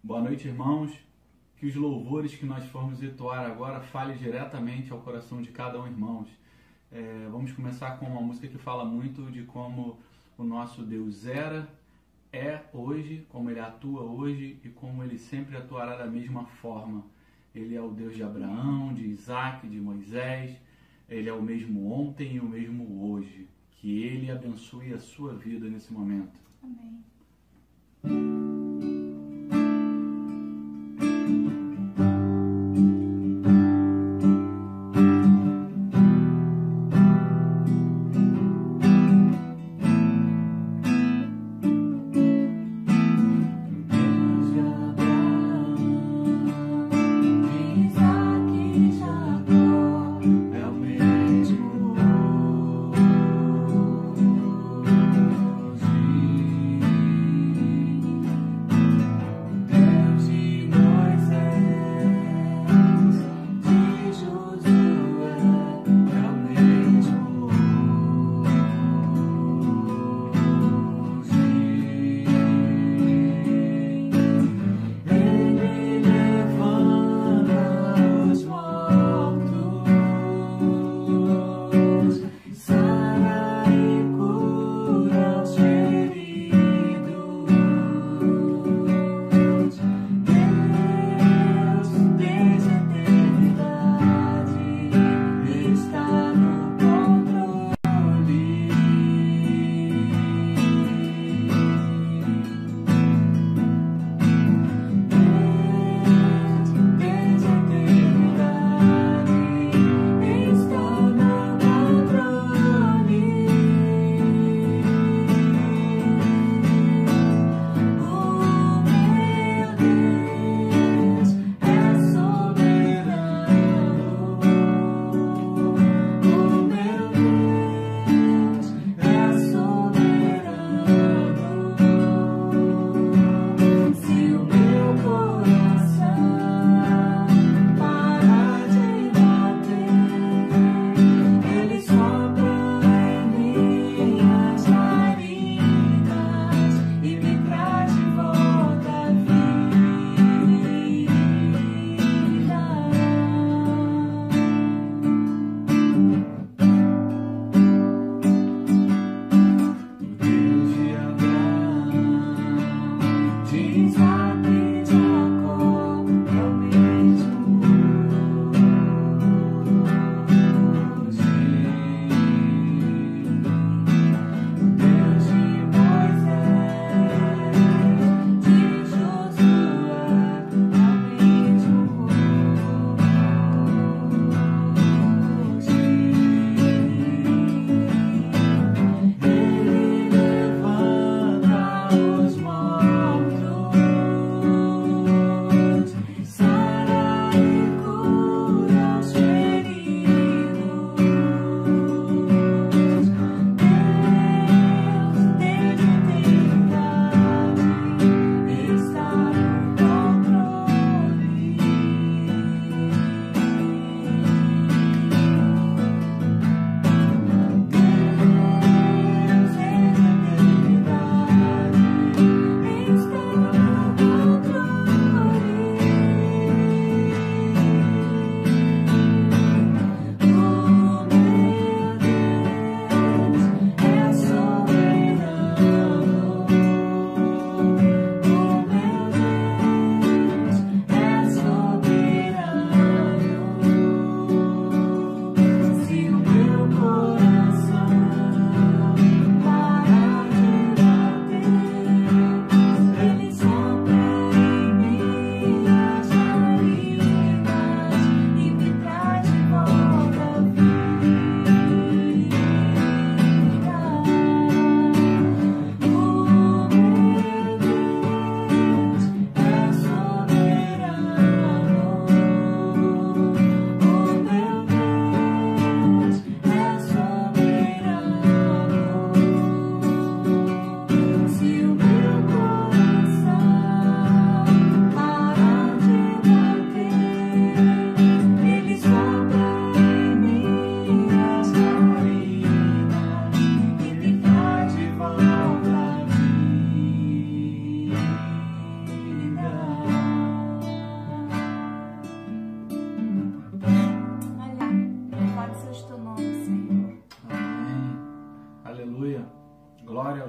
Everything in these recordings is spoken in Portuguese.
Boa noite, irmãos. Que os louvores que nós formos entoar agora falem diretamente ao coração de cada um, irmãos. Vamos começar com uma música que fala muito de como o nosso Deus era, é hoje, como Ele atua hoje e como Ele sempre atuará da mesma forma. Ele é o Deus de Abraão, de Isaac, de Moisés. Ele é o mesmo ontem e o mesmo hoje. Que Ele abençoe a sua vida nesse momento. Amém.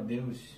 Deus.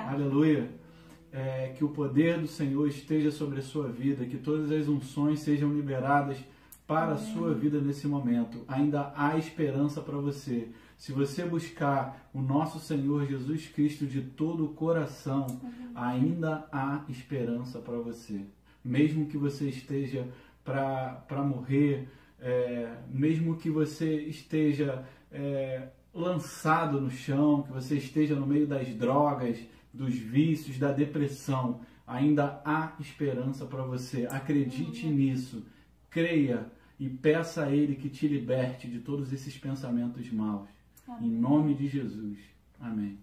Aleluia. Que o poder do Senhor esteja sobre a sua vida, que todas as unções sejam liberadas para a sua vida nesse momento. Ainda há esperança para você. Se você buscar o nosso Senhor Jesus Cristo de todo o coração, ainda há esperança para você. Mesmo que você esteja para morrer, mesmo que você esteja lançado no chão, que você esteja no meio das drogas, dos vícios, da depressão, ainda há esperança para você. Acredite nisso, creia e peça a Ele que te liberte de todos esses pensamentos maus. Amém. Em nome de Jesus. Amém.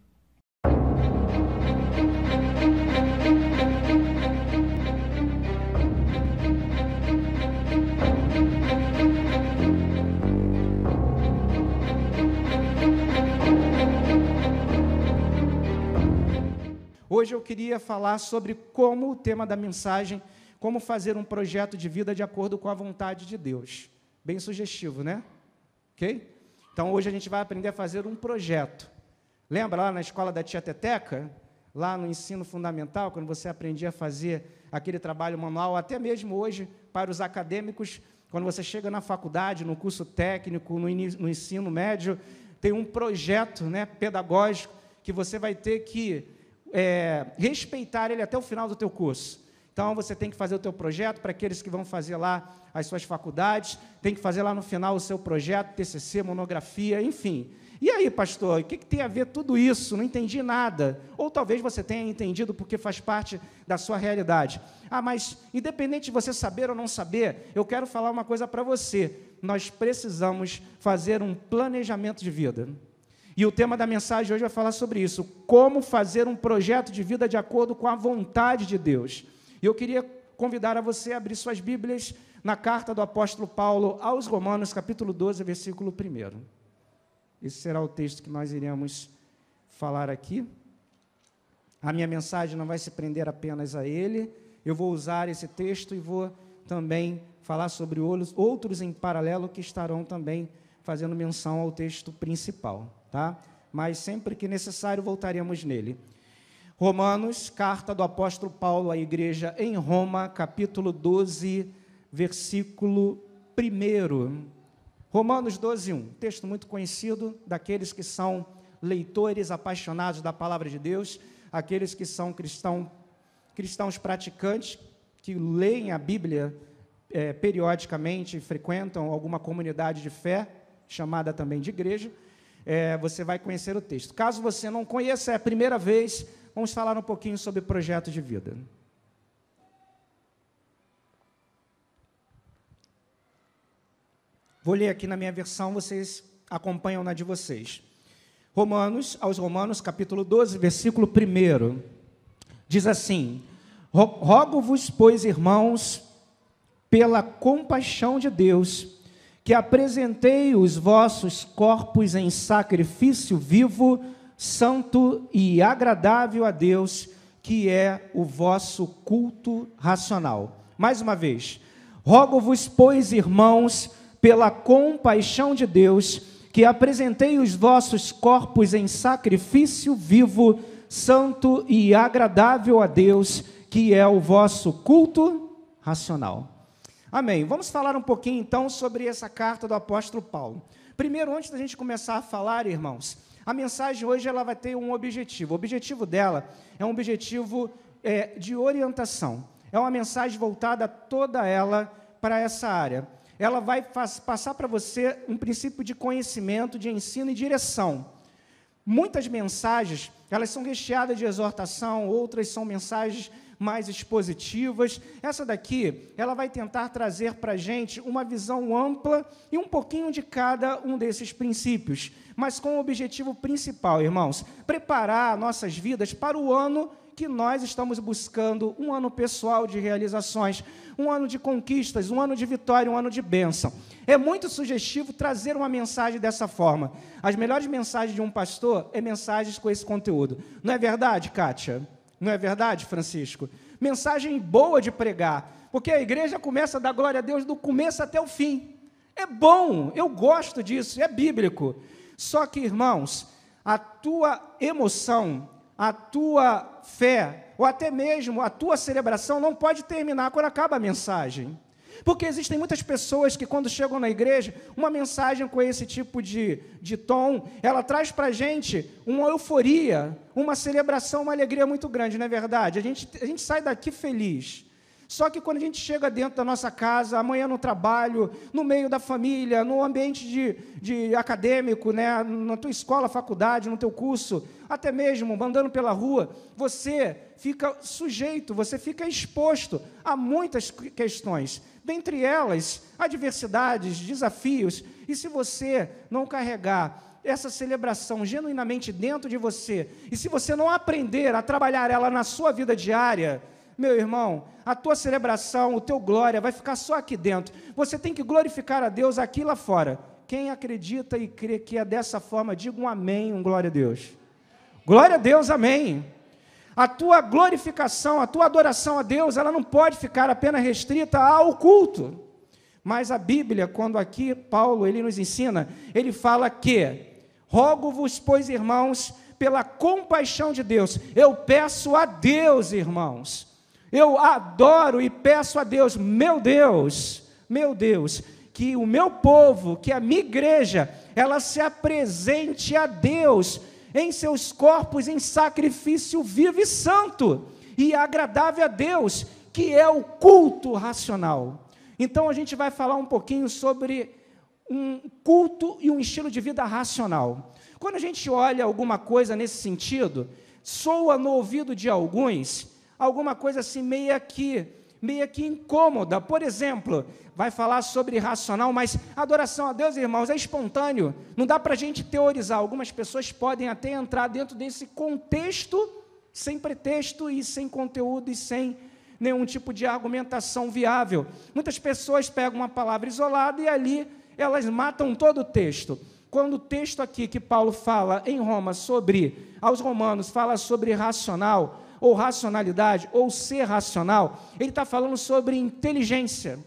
Hoje eu queria falar sobre como o tema da mensagem, como fazer um projeto de vida de acordo com a vontade de Deus. Bem sugestivo, né? Ok? Então hoje a gente vai aprender a fazer um projeto. Lembra lá na escola da tia Teteca? Lá no ensino fundamental, quando você aprendia a fazer aquele trabalho manual, até mesmo hoje, para os acadêmicos, quando você chega na faculdade, no curso técnico, no ensino médio, tem um projeto, né, pedagógico que você vai ter que respeitar ele até o final do teu curso. Então, você tem que fazer o teu projeto para aqueles que vão fazer lá as suas faculdades, tem que fazer lá no final o seu projeto, TCC, monografia, enfim. E aí, pastor, o que tem a ver tudo isso? Não entendi nada. Ou talvez você tenha entendido porque faz parte da sua realidade. Mas independente de você saber ou não saber, eu quero falar uma coisa para você. Nós precisamos fazer um planejamento de vida. E o tema da mensagem hoje vai falar sobre isso. Como fazer um projeto de vida de acordo com a vontade de Deus. E eu queria convidar a você a abrir suas Bíblias na carta do apóstolo Paulo aos Romanos, capítulo 12, versículo 1. Esse será o texto que nós iremos falar aqui. A minha mensagem não vai se prender apenas a ele. Eu vou usar esse texto e vou também falar sobre outros em paralelo que estarão também fazendo menção ao texto principal, tá? Mas sempre que necessário voltaremos nele. Romanos, carta do apóstolo Paulo à igreja em Roma, capítulo 12, versículo 1. Romanos 12, 1, texto muito conhecido daqueles que são leitores apaixonados da palavra de Deus, aqueles que são cristãos praticantes, que leem a Bíblia periodicamente, frequentam alguma comunidade de fé, chamada também de igreja, você vai conhecer o texto. Caso você não conheça, é a primeira vez, vamos falar um pouquinho sobre projeto de vida. Vou ler aqui na minha versão, vocês acompanham na de vocês. Aos Romanos, capítulo 12, versículo 1, diz assim: Rogo-vos, pois, irmãos, pela compaixão de Deus, que apresentei os vossos corpos em sacrifício vivo, santo e agradável a Deus, que é o vosso culto racional. Mais uma vez, rogo-vos, pois, irmãos, pela compaixão de Deus, que apresentei os vossos corpos em sacrifício vivo, santo e agradável a Deus, que é o vosso culto racional. Amém. Vamos falar um pouquinho, então, sobre essa carta do apóstolo Paulo. Primeiro, antes da gente começar a falar, irmãos, a mensagem hoje ela vai ter um objetivo. O objetivo dela é um objetivo de orientação. É uma mensagem voltada toda ela para essa área. Ela vai passar para você um princípio de conhecimento, de ensino e direção. Muitas mensagens, elas são recheadas de exortação, outras são mensagens mais expositivas. Essa daqui, ela vai tentar trazer para a gente uma visão ampla e um pouquinho de cada um desses princípios, mas com o objetivo principal, irmãos, preparar nossas vidas para o ano que nós estamos buscando, um ano pessoal de realizações, um ano de conquistas, um ano de vitória, um ano de bênção. É muito sugestivo trazer uma mensagem dessa forma. As melhores mensagens de um pastor é mensagens com esse conteúdo. Não é verdade, Kátia? Não é verdade, Francisco? Mensagem boa de pregar, porque a igreja começa a dar glória a Deus do começo até o fim. É bom, eu gosto disso, é bíblico. Só que, irmãos, a tua emoção, a tua fé, ou até mesmo a tua celebração não pode terminar quando acaba a mensagem. Porque existem muitas pessoas que, quando chegam na igreja, uma mensagem com esse tipo de tom, ela traz para a gente uma euforia, uma celebração, uma alegria muito grande, não é verdade? A gente sai daqui feliz. Só que quando a gente chega dentro da nossa casa, amanhã no trabalho, no meio da família, no ambiente de acadêmico, né, na tua escola, faculdade, no teu curso, até mesmo andando pela rua, você fica sujeito, você fica exposto a muitas questões. Dentre elas, adversidades, desafios, e se você não carregar essa celebração genuinamente dentro de você, e se você não aprender a trabalhar ela na sua vida diária, meu irmão, a tua celebração, o teu glória vai ficar só aqui dentro. Você tem que glorificar a Deus aqui e lá fora. Quem acredita e crê que é dessa forma, diga um amém, um glória a Deus. Glória a Deus, amém. A tua glorificação, a tua adoração a Deus, ela não pode ficar apenas restrita ao culto. Mas a Bíblia, quando aqui Paulo, ele nos ensina, ele fala que, rogo-vos, pois, irmãos, pela compaixão de Deus, eu peço a Deus, irmãos, eu adoro e peço a Deus, meu Deus, que o meu povo, que a minha igreja, ela se apresente a Deus em seus corpos em sacrifício vivo e santo, e agradável a Deus, que é o culto racional. Então, a gente vai falar um pouquinho sobre um culto e um estilo de vida racional. Quando a gente olha alguma coisa nesse sentido, soa no ouvido de alguns alguma coisa assim meio que incômoda. Por exemplo, vai falar sobre racional, mas adoração a Deus, irmãos, é espontâneo. Não dá para a gente teorizar. Algumas pessoas podem até entrar dentro desse contexto, sem pretexto e sem conteúdo e sem nenhum tipo de argumentação viável. Muitas pessoas pegam uma palavra isolada e ali elas matam todo o texto. Quando o texto aqui que Paulo fala em Roma aos Romanos, fala sobre racional, ou racionalidade, ou ser racional, ele está falando sobre inteligência.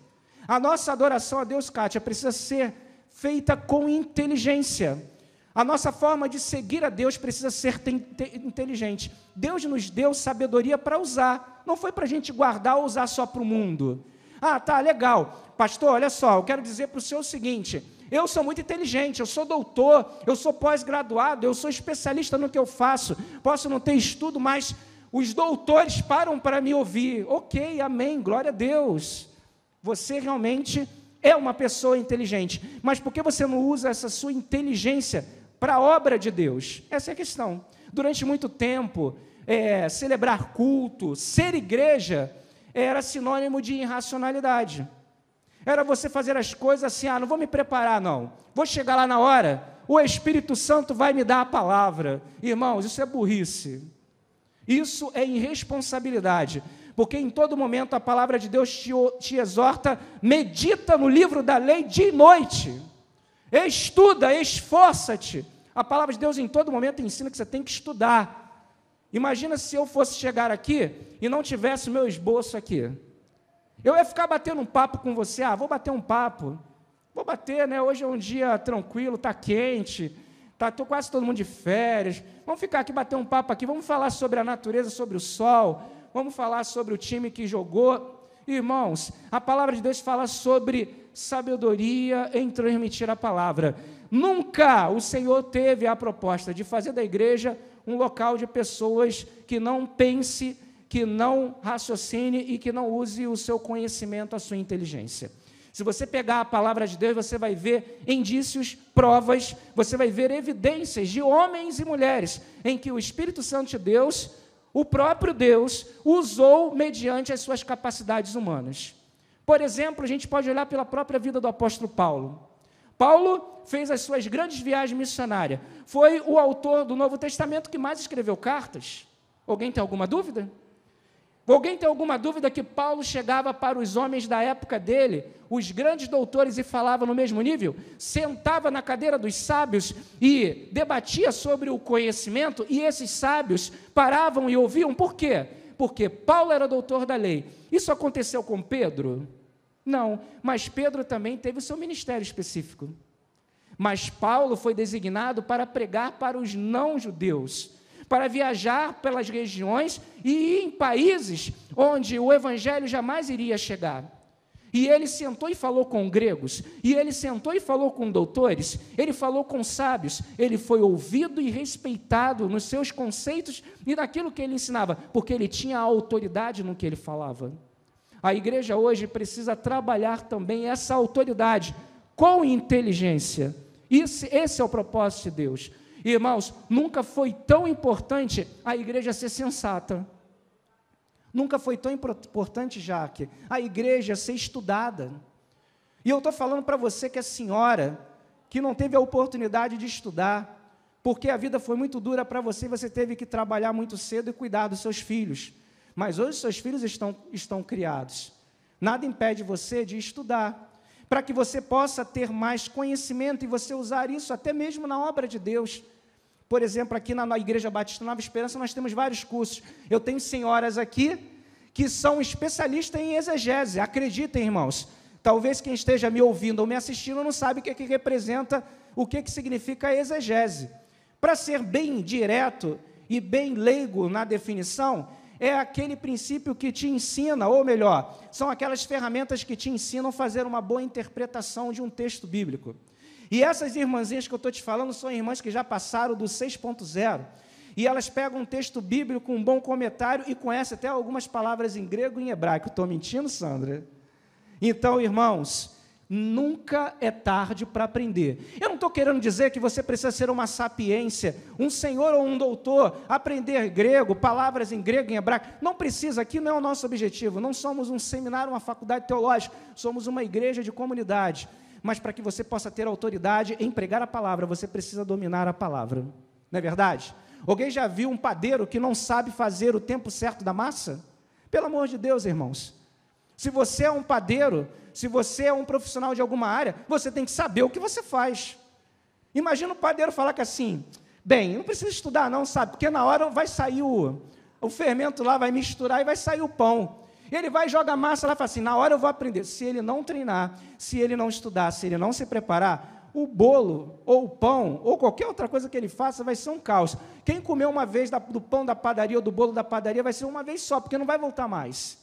A nossa adoração a Deus, Kátia, precisa ser feita com inteligência. A nossa forma de seguir a Deus precisa ser inteligente. Deus nos deu sabedoria para usar, não foi para a gente guardar ou usar só para o mundo. Ah, tá, legal. Pastor, olha só, eu quero dizer para o senhor o seguinte: eu sou muito inteligente, eu sou doutor, eu sou pós-graduado, eu sou especialista no que eu faço, posso não ter estudo, mas os doutores param para me ouvir. Ok, amém, glória a Deus. Você realmente é uma pessoa inteligente, mas por que você não usa essa sua inteligência para a obra de Deus? Essa é a questão. Durante muito tempo, celebrar culto, ser igreja, era sinônimo de irracionalidade. Era você fazer as coisas assim, não vou me preparar não, vou chegar lá na hora, o Espírito Santo vai me dar a palavra. Irmãos, isso é burrice, isso é irresponsabilidade, porque em todo momento a palavra de Deus te exorta, medita no livro da lei dia e noite, estuda, esforça-te. A palavra de Deus em todo momento ensina que você tem que estudar. Imagina se eu fosse chegar aqui e não tivesse o meu esboço aqui. Eu ia ficar batendo um papo com você, vou bater um papo, vou bater, né? Hoje é um dia tranquilo, está quente, estou quase todo mundo de férias, vamos ficar aqui, bater um papo aqui, vamos falar sobre a natureza, sobre o sol, vamos falar sobre o time que jogou. Irmãos, a palavra de Deus fala sobre sabedoria em transmitir a palavra. Nunca o Senhor teve a proposta de fazer da igreja um local de pessoas que não pense, que não raciocine e que não use o seu conhecimento, a sua inteligência. Se você pegar a palavra de Deus, você vai ver indícios, provas, você vai ver evidências de homens e mulheres em que o Espírito Santo de Deus, o próprio Deus, usou mediante as suas capacidades humanas. Por exemplo, a gente pode olhar pela própria vida do apóstolo Paulo. Paulo fez as suas grandes viagens missionárias. Foi o autor do Novo Testamento que mais escreveu cartas. Alguém tem alguma dúvida? Alguém tem alguma dúvida que Paulo chegava para os homens da época dele, os grandes doutores, e falava no mesmo nível? Sentava na cadeira dos sábios e debatia sobre o conhecimento, e esses sábios paravam e ouviam. Por quê? Porque Paulo era doutor da lei. Isso aconteceu com Pedro? Não, mas Pedro também teve o seu ministério específico. Mas Paulo foi designado para pregar para os não-judeus, para viajar pelas regiões e ir em países onde o evangelho jamais iria chegar. E ele sentou e falou com gregos, e ele sentou e falou com doutores, ele falou com sábios, ele foi ouvido e respeitado nos seus conceitos e naquilo que ele ensinava, porque ele tinha autoridade no que ele falava. A igreja hoje precisa trabalhar também essa autoridade com inteligência. Esse é o propósito de Deus. Irmãos, nunca foi tão importante a igreja ser sensata. Nunca foi tão importante, Jaque, a igreja ser estudada. E eu estou falando para você que é senhora, que não teve a oportunidade de estudar, porque a vida foi muito dura para você, você teve que trabalhar muito cedo e cuidar dos seus filhos. Mas hoje seus filhos estão criados. Nada impede você de estudar, para que você possa ter mais conhecimento e você usar isso até mesmo na obra de Deus. Por exemplo, aqui na Igreja Batista Nova Esperança, nós temos vários cursos. Eu tenho senhoras aqui que são especialistas em exegese. Acreditem, irmãos, talvez quem esteja me ouvindo ou me assistindo não sabe o que representa, o que significa exegese. Para ser bem direto e bem leigo na definição, é aquele princípio que te ensina, ou melhor, são aquelas ferramentas que te ensinam a fazer uma boa interpretação de um texto bíblico. E essas irmãzinhas que eu estou te falando são irmãs que já passaram do 6.0, e elas pegam um texto bíblico, um bom comentário, e conhecem até algumas palavras em grego e em hebraico. Estou mentindo, Sandra? Então, irmãos, nunca é tarde para aprender. Eu não estou querendo dizer que você precisa ser uma sapiência, um senhor ou um doutor, aprender grego, palavras em grego e em hebraico. Não precisa, aqui não é o nosso objetivo. Não somos um seminário, uma faculdade teológica, somos uma igreja de comunidade. Mas para que você possa ter autoridade em pregar a palavra, você precisa dominar a palavra. Não é verdade? Alguém já viu um padeiro que não sabe fazer o tempo certo da massa? Pelo amor de Deus, irmãos. Se você é um padeiro, se você é um profissional de alguma área, você tem que saber o que você faz. Imagina o padeiro falar que assim, bem, não precisa estudar não, sabe? Porque na hora vai sair o fermento lá, vai misturar e vai sair o pão. Ele vai jogar massa lá e fala assim, na hora eu vou aprender. Se ele não treinar, se ele não estudar, se ele não se preparar, o bolo, ou o pão, ou qualquer outra coisa que ele faça, vai ser um caos. Quem comeu uma vez do pão da padaria ou do bolo da padaria, vai ser uma vez só, porque não vai voltar mais.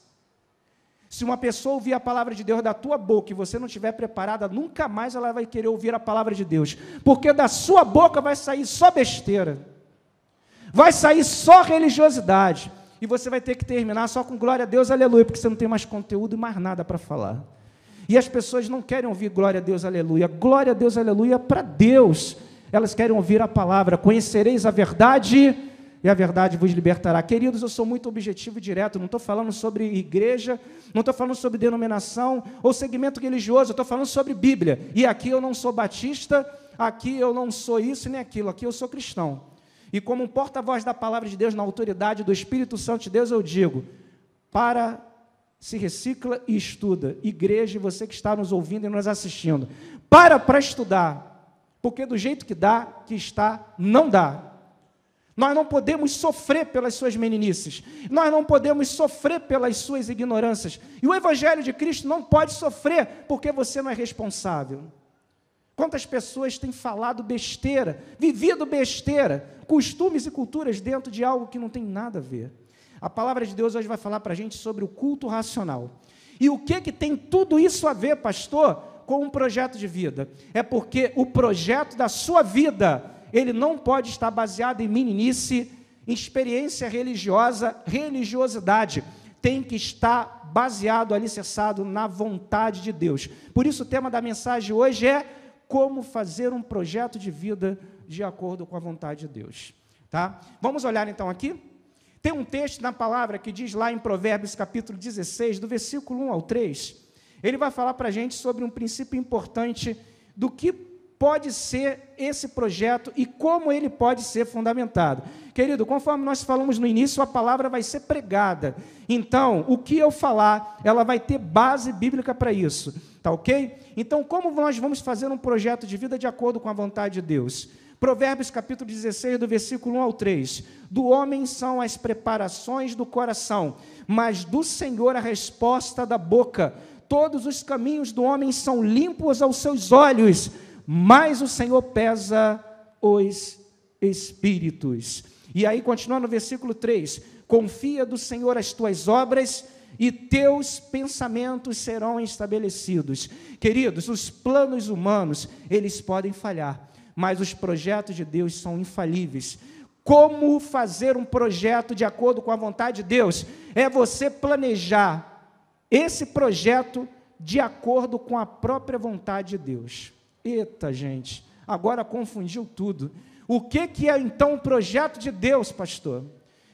Se uma pessoa ouvir a palavra de Deus da tua boca e você não estiver preparada, nunca mais ela vai querer ouvir a palavra de Deus, porque da sua boca vai sair só besteira, vai sair só religiosidade, e você vai ter que terminar só com glória a Deus, aleluia, porque você não tem mais conteúdo e mais nada para falar. E as pessoas não querem ouvir glória a Deus, aleluia, glória a Deus, aleluia, para Deus. Elas querem ouvir a palavra, conhecereis a verdade, e a verdade vos libertará. Queridos, eu sou muito objetivo e direto, não estou falando sobre igreja, não estou falando sobre denominação, ou segmento religioso, eu estou falando sobre Bíblia. E aqui eu não sou batista, aqui eu não sou isso nem aquilo, aqui eu sou cristão. E como um porta-voz da palavra de Deus, na autoridade do Espírito Santo de Deus, eu digo, se recicla e estuda. Igreja, você que está nos ouvindo e nos assistindo, para estudar, porque do jeito que dá, que está, não dá. Nós não podemos sofrer pelas suas meninices, nós não podemos sofrer pelas suas ignorâncias, e o Evangelho de Cristo não pode sofrer porque você não é responsável. Quantas pessoas têm falado besteira, vivido besteira, costumes e culturas dentro de algo que não tem nada a ver. A palavra de Deus hoje vai falar para a gente sobre o culto racional. E o que tem tudo isso a ver, pastor, com um projeto de vida? É porque o projeto da sua vida, ele não pode estar baseado em meninice, em experiência religiosa, religiosidade. Tem que estar baseado, alicerçado na vontade de Deus. Por isso o tema da mensagem hoje é como fazer um projeto de vida de acordo com a vontade de Deus. Tá? Vamos olhar então aqui? Tem um texto na palavra que diz lá em Provérbios capítulo 16, do versículo 1 ao 3, ele vai falar para a gente sobre um princípio importante do que pode ser esse projeto e como ele pode ser fundamentado. Querido, conforme nós falamos no início, a palavra vai ser pregada. Então, o que eu falar, ela vai ter base bíblica para isso. Tá ok? Então, como nós vamos fazer um projeto de vida de acordo com a vontade de Deus? Provérbios capítulo 16, do versículo 1 ao 3. Do homem são as preparações do coração, mas do Senhor a resposta da boca. Todos os caminhos do homem são limpos aos seus olhos, mas o Senhor pesa os espíritos. E aí, continuando no versículo 3, confia do Senhor as tuas obras e teus pensamentos serão estabelecidos. Queridos, os planos humanos, eles podem falhar, mas os projetos de Deus são infalíveis. Como fazer um projeto de acordo com a vontade de Deus? É você planejar esse projeto de acordo com a própria vontade de Deus. Eita, gente, agora confundiu tudo. O que é então o projeto de Deus, pastor?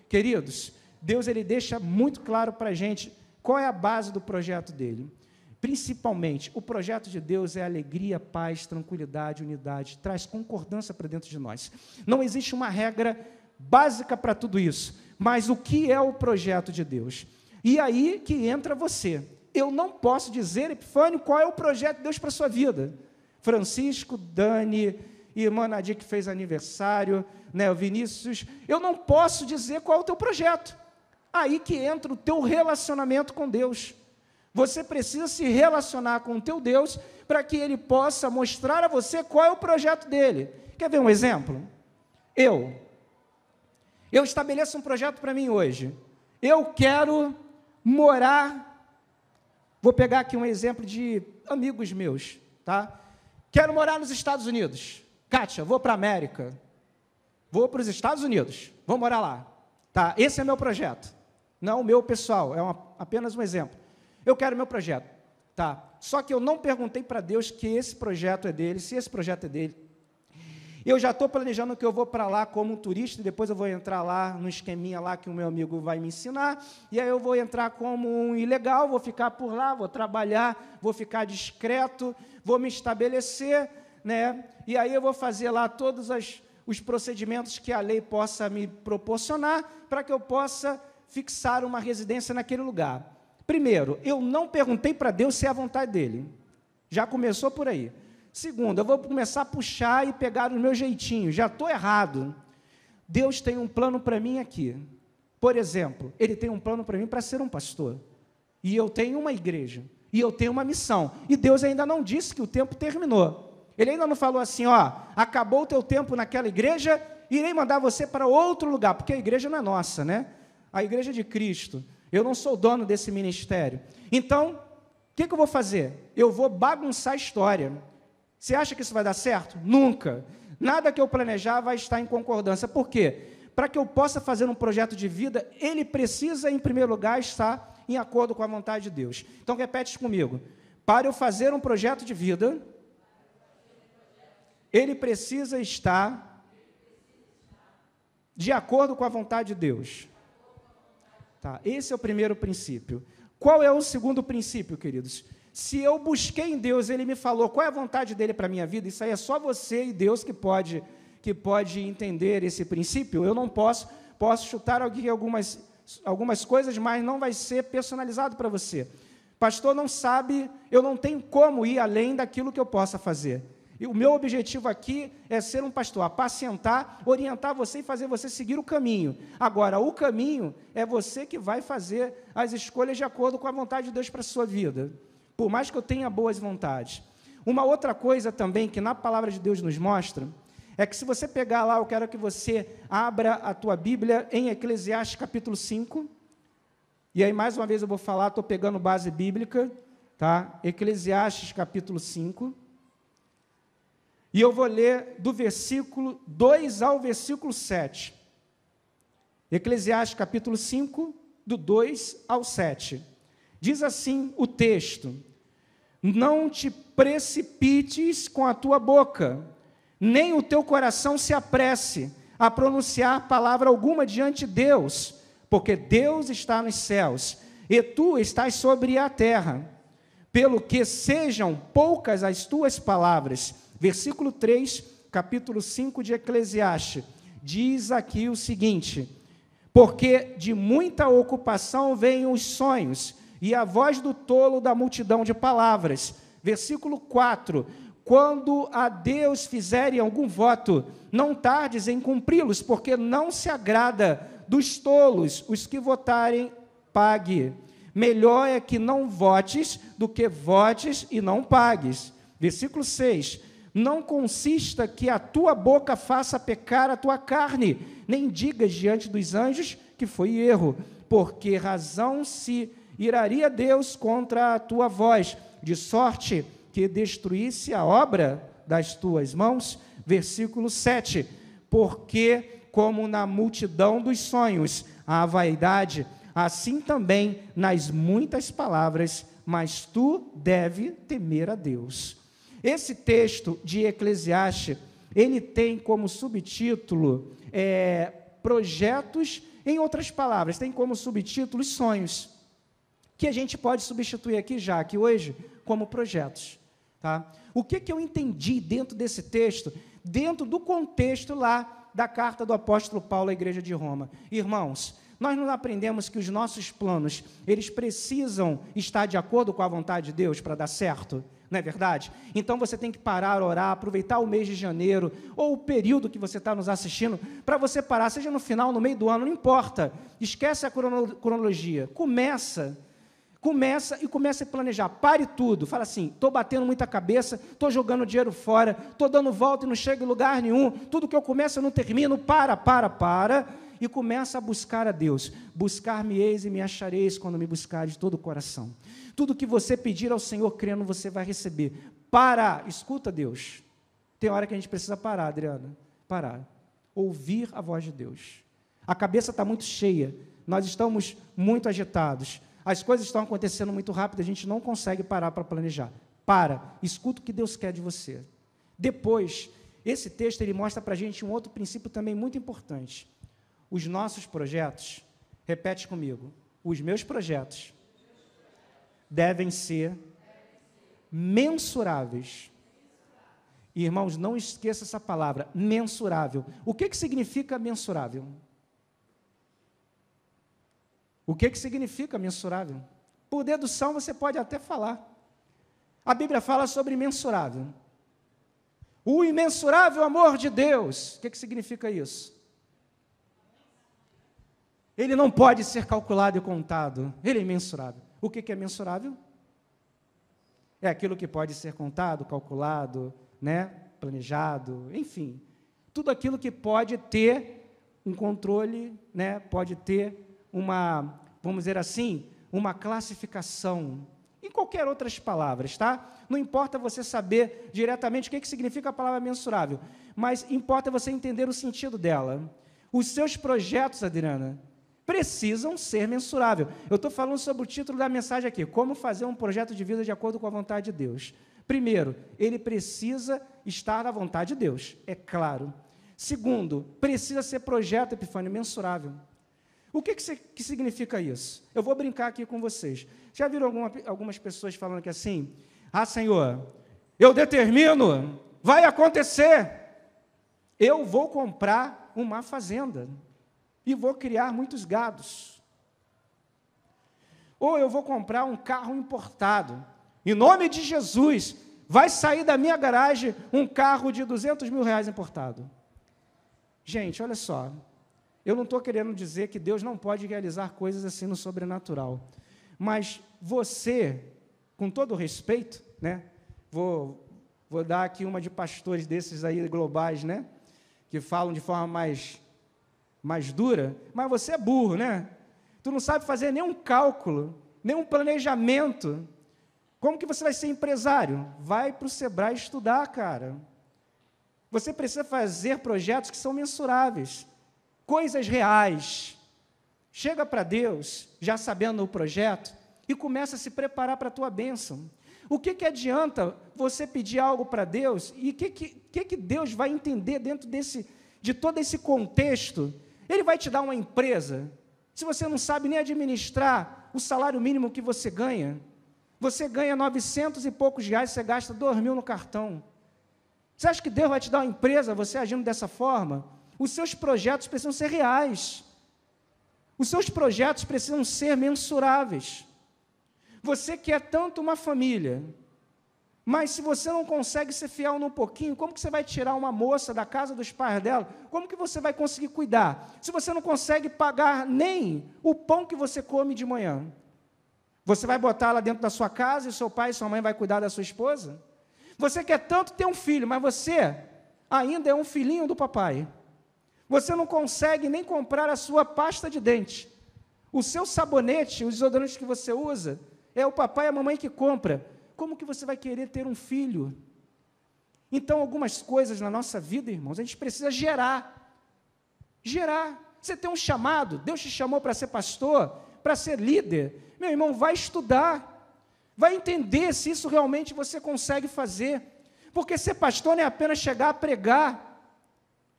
Queridos, Deus ele deixa muito claro para a gente qual é a base do projeto dele. Principalmente, o projeto de Deus é alegria, paz, tranquilidade, unidade, traz concordância para dentro de nós. Não existe uma regra básica para tudo isso, mas o que é o projeto de Deus? E aí que entra você. Eu não posso dizer, Epifânio, qual é o projeto de Deus para a sua vida. Francisco, Dani, irmã Nadia que fez aniversário, né, o Vinícius, eu não posso dizer qual é o teu projeto. Aí que entra o teu relacionamento com Deus. Você precisa se relacionar com o teu Deus para que Ele possa mostrar a você qual é o projeto dele. Quer ver um exemplo? Eu estabeleço um projeto para mim hoje. Eu quero morar, vou pegar aqui um exemplo de amigos meus, tá? Quero morar nos Estados Unidos. Kátia, vou para a América. Vou para os Estados Unidos, vou morar lá. Tá, esse é meu projeto. Não o meu pessoal, é apenas um exemplo. Eu quero meu projeto. Tá, só que eu não perguntei para Deus que esse projeto é dele, se esse projeto é dele. Eu já estou planejando que eu vou para lá como um turista, e depois eu vou entrar lá no esqueminha lá que o meu amigo vai me ensinar, e aí eu vou entrar como um ilegal, vou ficar por lá, vou trabalhar, vou ficar discreto, vou me estabelecer, né? E aí eu vou fazer lá todos os procedimentos que a lei possa me proporcionar, para que eu possa fixar uma residência naquele lugar. Primeiro, eu não perguntei para Deus se é a vontade dele. Já começou por aí. Segundo, eu vou começar a puxar e pegar o meu jeitinho. Já estou errado. Deus tem um plano para mim aqui. Por exemplo, Ele tem um plano para mim para ser um pastor. E eu tenho uma igreja. E eu tenho uma missão. E Deus ainda não disse que o tempo terminou. Ele ainda não falou assim, ó, acabou o teu tempo naquela igreja, irei mandar você para outro lugar, porque a igreja não é nossa, né? A igreja é de Cristo. Eu não sou dono desse ministério. Então, o que eu vou fazer? Eu vou bagunçar a história. Você acha que isso vai dar certo? Nunca. Nada que eu planejar vai estar em concordância. Por quê? Para que eu possa fazer um projeto de vida, ele precisa, em primeiro lugar, estar em acordo com a vontade de Deus. Então, repete isso comigo. Para eu fazer um projeto de vida, ele precisa estar de acordo com a vontade de Deus. Tá, esse é o primeiro princípio. Qual é o segundo princípio, queridos? Se eu busquei em Deus, Ele me falou qual é a vontade dele para a minha vida, isso aí é só você e Deus que pode entender esse princípio. Eu não posso chutar aqui algumas coisas, mas não vai ser personalizado para você. Pastor não sabe, eu não tenho como ir além daquilo que eu possa fazer. E o meu objetivo aqui é ser um pastor, apacentar, orientar você e fazer você seguir o caminho. Agora, o caminho é você que vai fazer as escolhas de acordo com a vontade de Deus para a sua vida, por mais que eu tenha boas vontades. Uma outra coisa também que na palavra de Deus nos mostra, é que se você pegar lá, eu quero que você abra a tua Bíblia em Eclesiastes capítulo 5, e aí mais uma vez eu vou falar, estou pegando base bíblica, tá? Eclesiastes capítulo 5, e eu vou ler do versículo 2 ao versículo 7. Eclesiastes capítulo 5, do 2 ao 7. Diz assim o texto: não te precipites com a tua boca, nem o teu coração se apresse a pronunciar palavra alguma diante de Deus, porque Deus está nos céus, e tu estás sobre a terra, pelo que sejam poucas as tuas palavras. Versículo 3, capítulo 5 de Eclesiastes, diz aqui o seguinte: porque de muita ocupação vêm os sonhos, e a voz do tolo da multidão de palavras. Versículo 4, quando a Deus fizerem algum voto, não tardes em cumpri-los, porque não se agrada dos tolos, os que votarem, pague. Melhor é que não votes, do que votes e não pagues. Versículo 6, não consista que a tua boca faça pecar a tua carne, nem digas diante dos anjos que foi erro, porque razão se iraria Deus contra a tua voz, de sorte que destruísse a obra das tuas mãos. Versículo 7, porque como na multidão dos sonhos há vaidade, assim também nas muitas palavras, mas tu deve temer a Deus. Esse texto de Eclesiastes, ele tem como subtítulo projetos, em outras palavras, tem como subtítulo sonhos, que a gente pode substituir aqui já, aqui hoje, como projetos. Tá? O que eu entendi dentro desse texto, dentro do contexto lá da carta do apóstolo Paulo à igreja de Roma? Irmãos, nós não aprendemos que os nossos planos, eles precisam estar de acordo com a vontade de Deus para dar certo? Não é verdade? Então você tem que parar, orar, aproveitar o mês de janeiro, ou o período que você está nos assistindo, para você parar, seja no final, no meio do ano, não importa. Esquece a cronologia. Começa e comece a planejar. Pare tudo. Fala assim, estou batendo muita cabeça, estou jogando dinheiro fora, estou dando volta e não chego em lugar nenhum, tudo que eu começo eu não termino. Para. E começa a buscar a Deus. Buscar-me-eis e me achareis quando me buscar de todo o coração. Tudo que você pedir ao Senhor crendo, você vai receber. Escuta Deus. Tem hora que a gente precisa parar, Adriana. Parar. ouvir a voz de Deus. A cabeça está muito cheia, nós estamos muito agitados, as coisas estão acontecendo muito rápido, a gente não consegue parar para planejar. Escuta o que Deus quer de você. Depois, esse texto ele mostra para a gente um outro princípio também muito importante. Os nossos projetos, repete comigo, os meus projetos devem ser mensuráveis. Irmãos, não esqueça essa palavra, mensurável. O que significa mensurável? O que significa mensurável? Por dedução você pode até falar. A Bíblia fala sobre mensurável. O imensurável amor de Deus. O que significa isso? Ele não pode ser calculado e contado. Ele é imensurável. O que é mensurável? É aquilo que pode ser contado, calculado, planejado, enfim. Tudo aquilo que pode ter um controle, pode ter uma, vamos dizer assim, uma classificação. Em qualquer outras palavras, tá? Não importa você saber diretamente o que significa a palavra mensurável, mas importa você entender o sentido dela. Os seus projetos, Adriana, precisam ser mensuráveis. Eu estou falando sobre o título da mensagem aqui, como fazer um projeto de vida de acordo com a vontade de Deus. Primeiro, ele precisa estar na vontade de Deus, é claro. Segundo, precisa ser projeto, Epifânio, mensurável. O que significa isso? Eu vou brincar aqui com vocês. Já viram algumas pessoas falando que assim, Senhor, eu determino, vai acontecer, eu vou comprar uma fazenda e vou criar muitos gados. Ou eu vou comprar um carro importado, em nome de Jesus, vai sair da minha garagem um carro de R$200 mil importado. Gente, olha só, eu não estou querendo dizer que Deus não pode realizar coisas assim no sobrenatural, mas você, com todo o respeito, vou dar aqui uma de pastores desses aí globais, que falam de forma mais dura, mas você é burro, Tu não sabe fazer nenhum cálculo, nenhum planejamento. Como que você vai ser empresário? Vai para o Sebrae estudar, cara. Você precisa fazer projetos que são mensuráveis, coisas reais. Chega para Deus, já sabendo o projeto, e começa a se preparar para a tua bênção. O que adianta você pedir algo para Deus, e o que Deus vai entender dentro de todo esse contexto? Ele vai te dar uma empresa, se você não sabe nem administrar o salário mínimo que você ganha 900 e poucos reais, você gasta 2.000 no cartão. Você acha que Deus vai te dar uma empresa, você agindo dessa forma? Os seus projetos precisam ser reais. Os seus projetos precisam ser mensuráveis. Você quer tanto uma família, mas se você não consegue ser fiel num pouquinho, como que você vai tirar uma moça da casa dos pais dela? Como que você vai conseguir cuidar? Se você não consegue pagar nem o pão que você come de manhã, você vai botar ela dentro da sua casa e seu pai e sua mãe vai cuidar da sua esposa? Você quer tanto ter um filho, mas você ainda é um filhinho do papai. Você não consegue nem comprar a sua pasta de dente. O seu sabonete, os desodorantes que você usa, é o papai e a mamãe que compra. Como que você vai querer ter um filho? Então, algumas coisas na nossa vida, irmãos, a gente precisa gerar. Gerar. Você tem um chamado, Deus te chamou para ser pastor, para ser líder. Meu irmão, vai estudar. Vai entender se isso realmente você consegue fazer. Porque ser pastor não é apenas chegar a pregar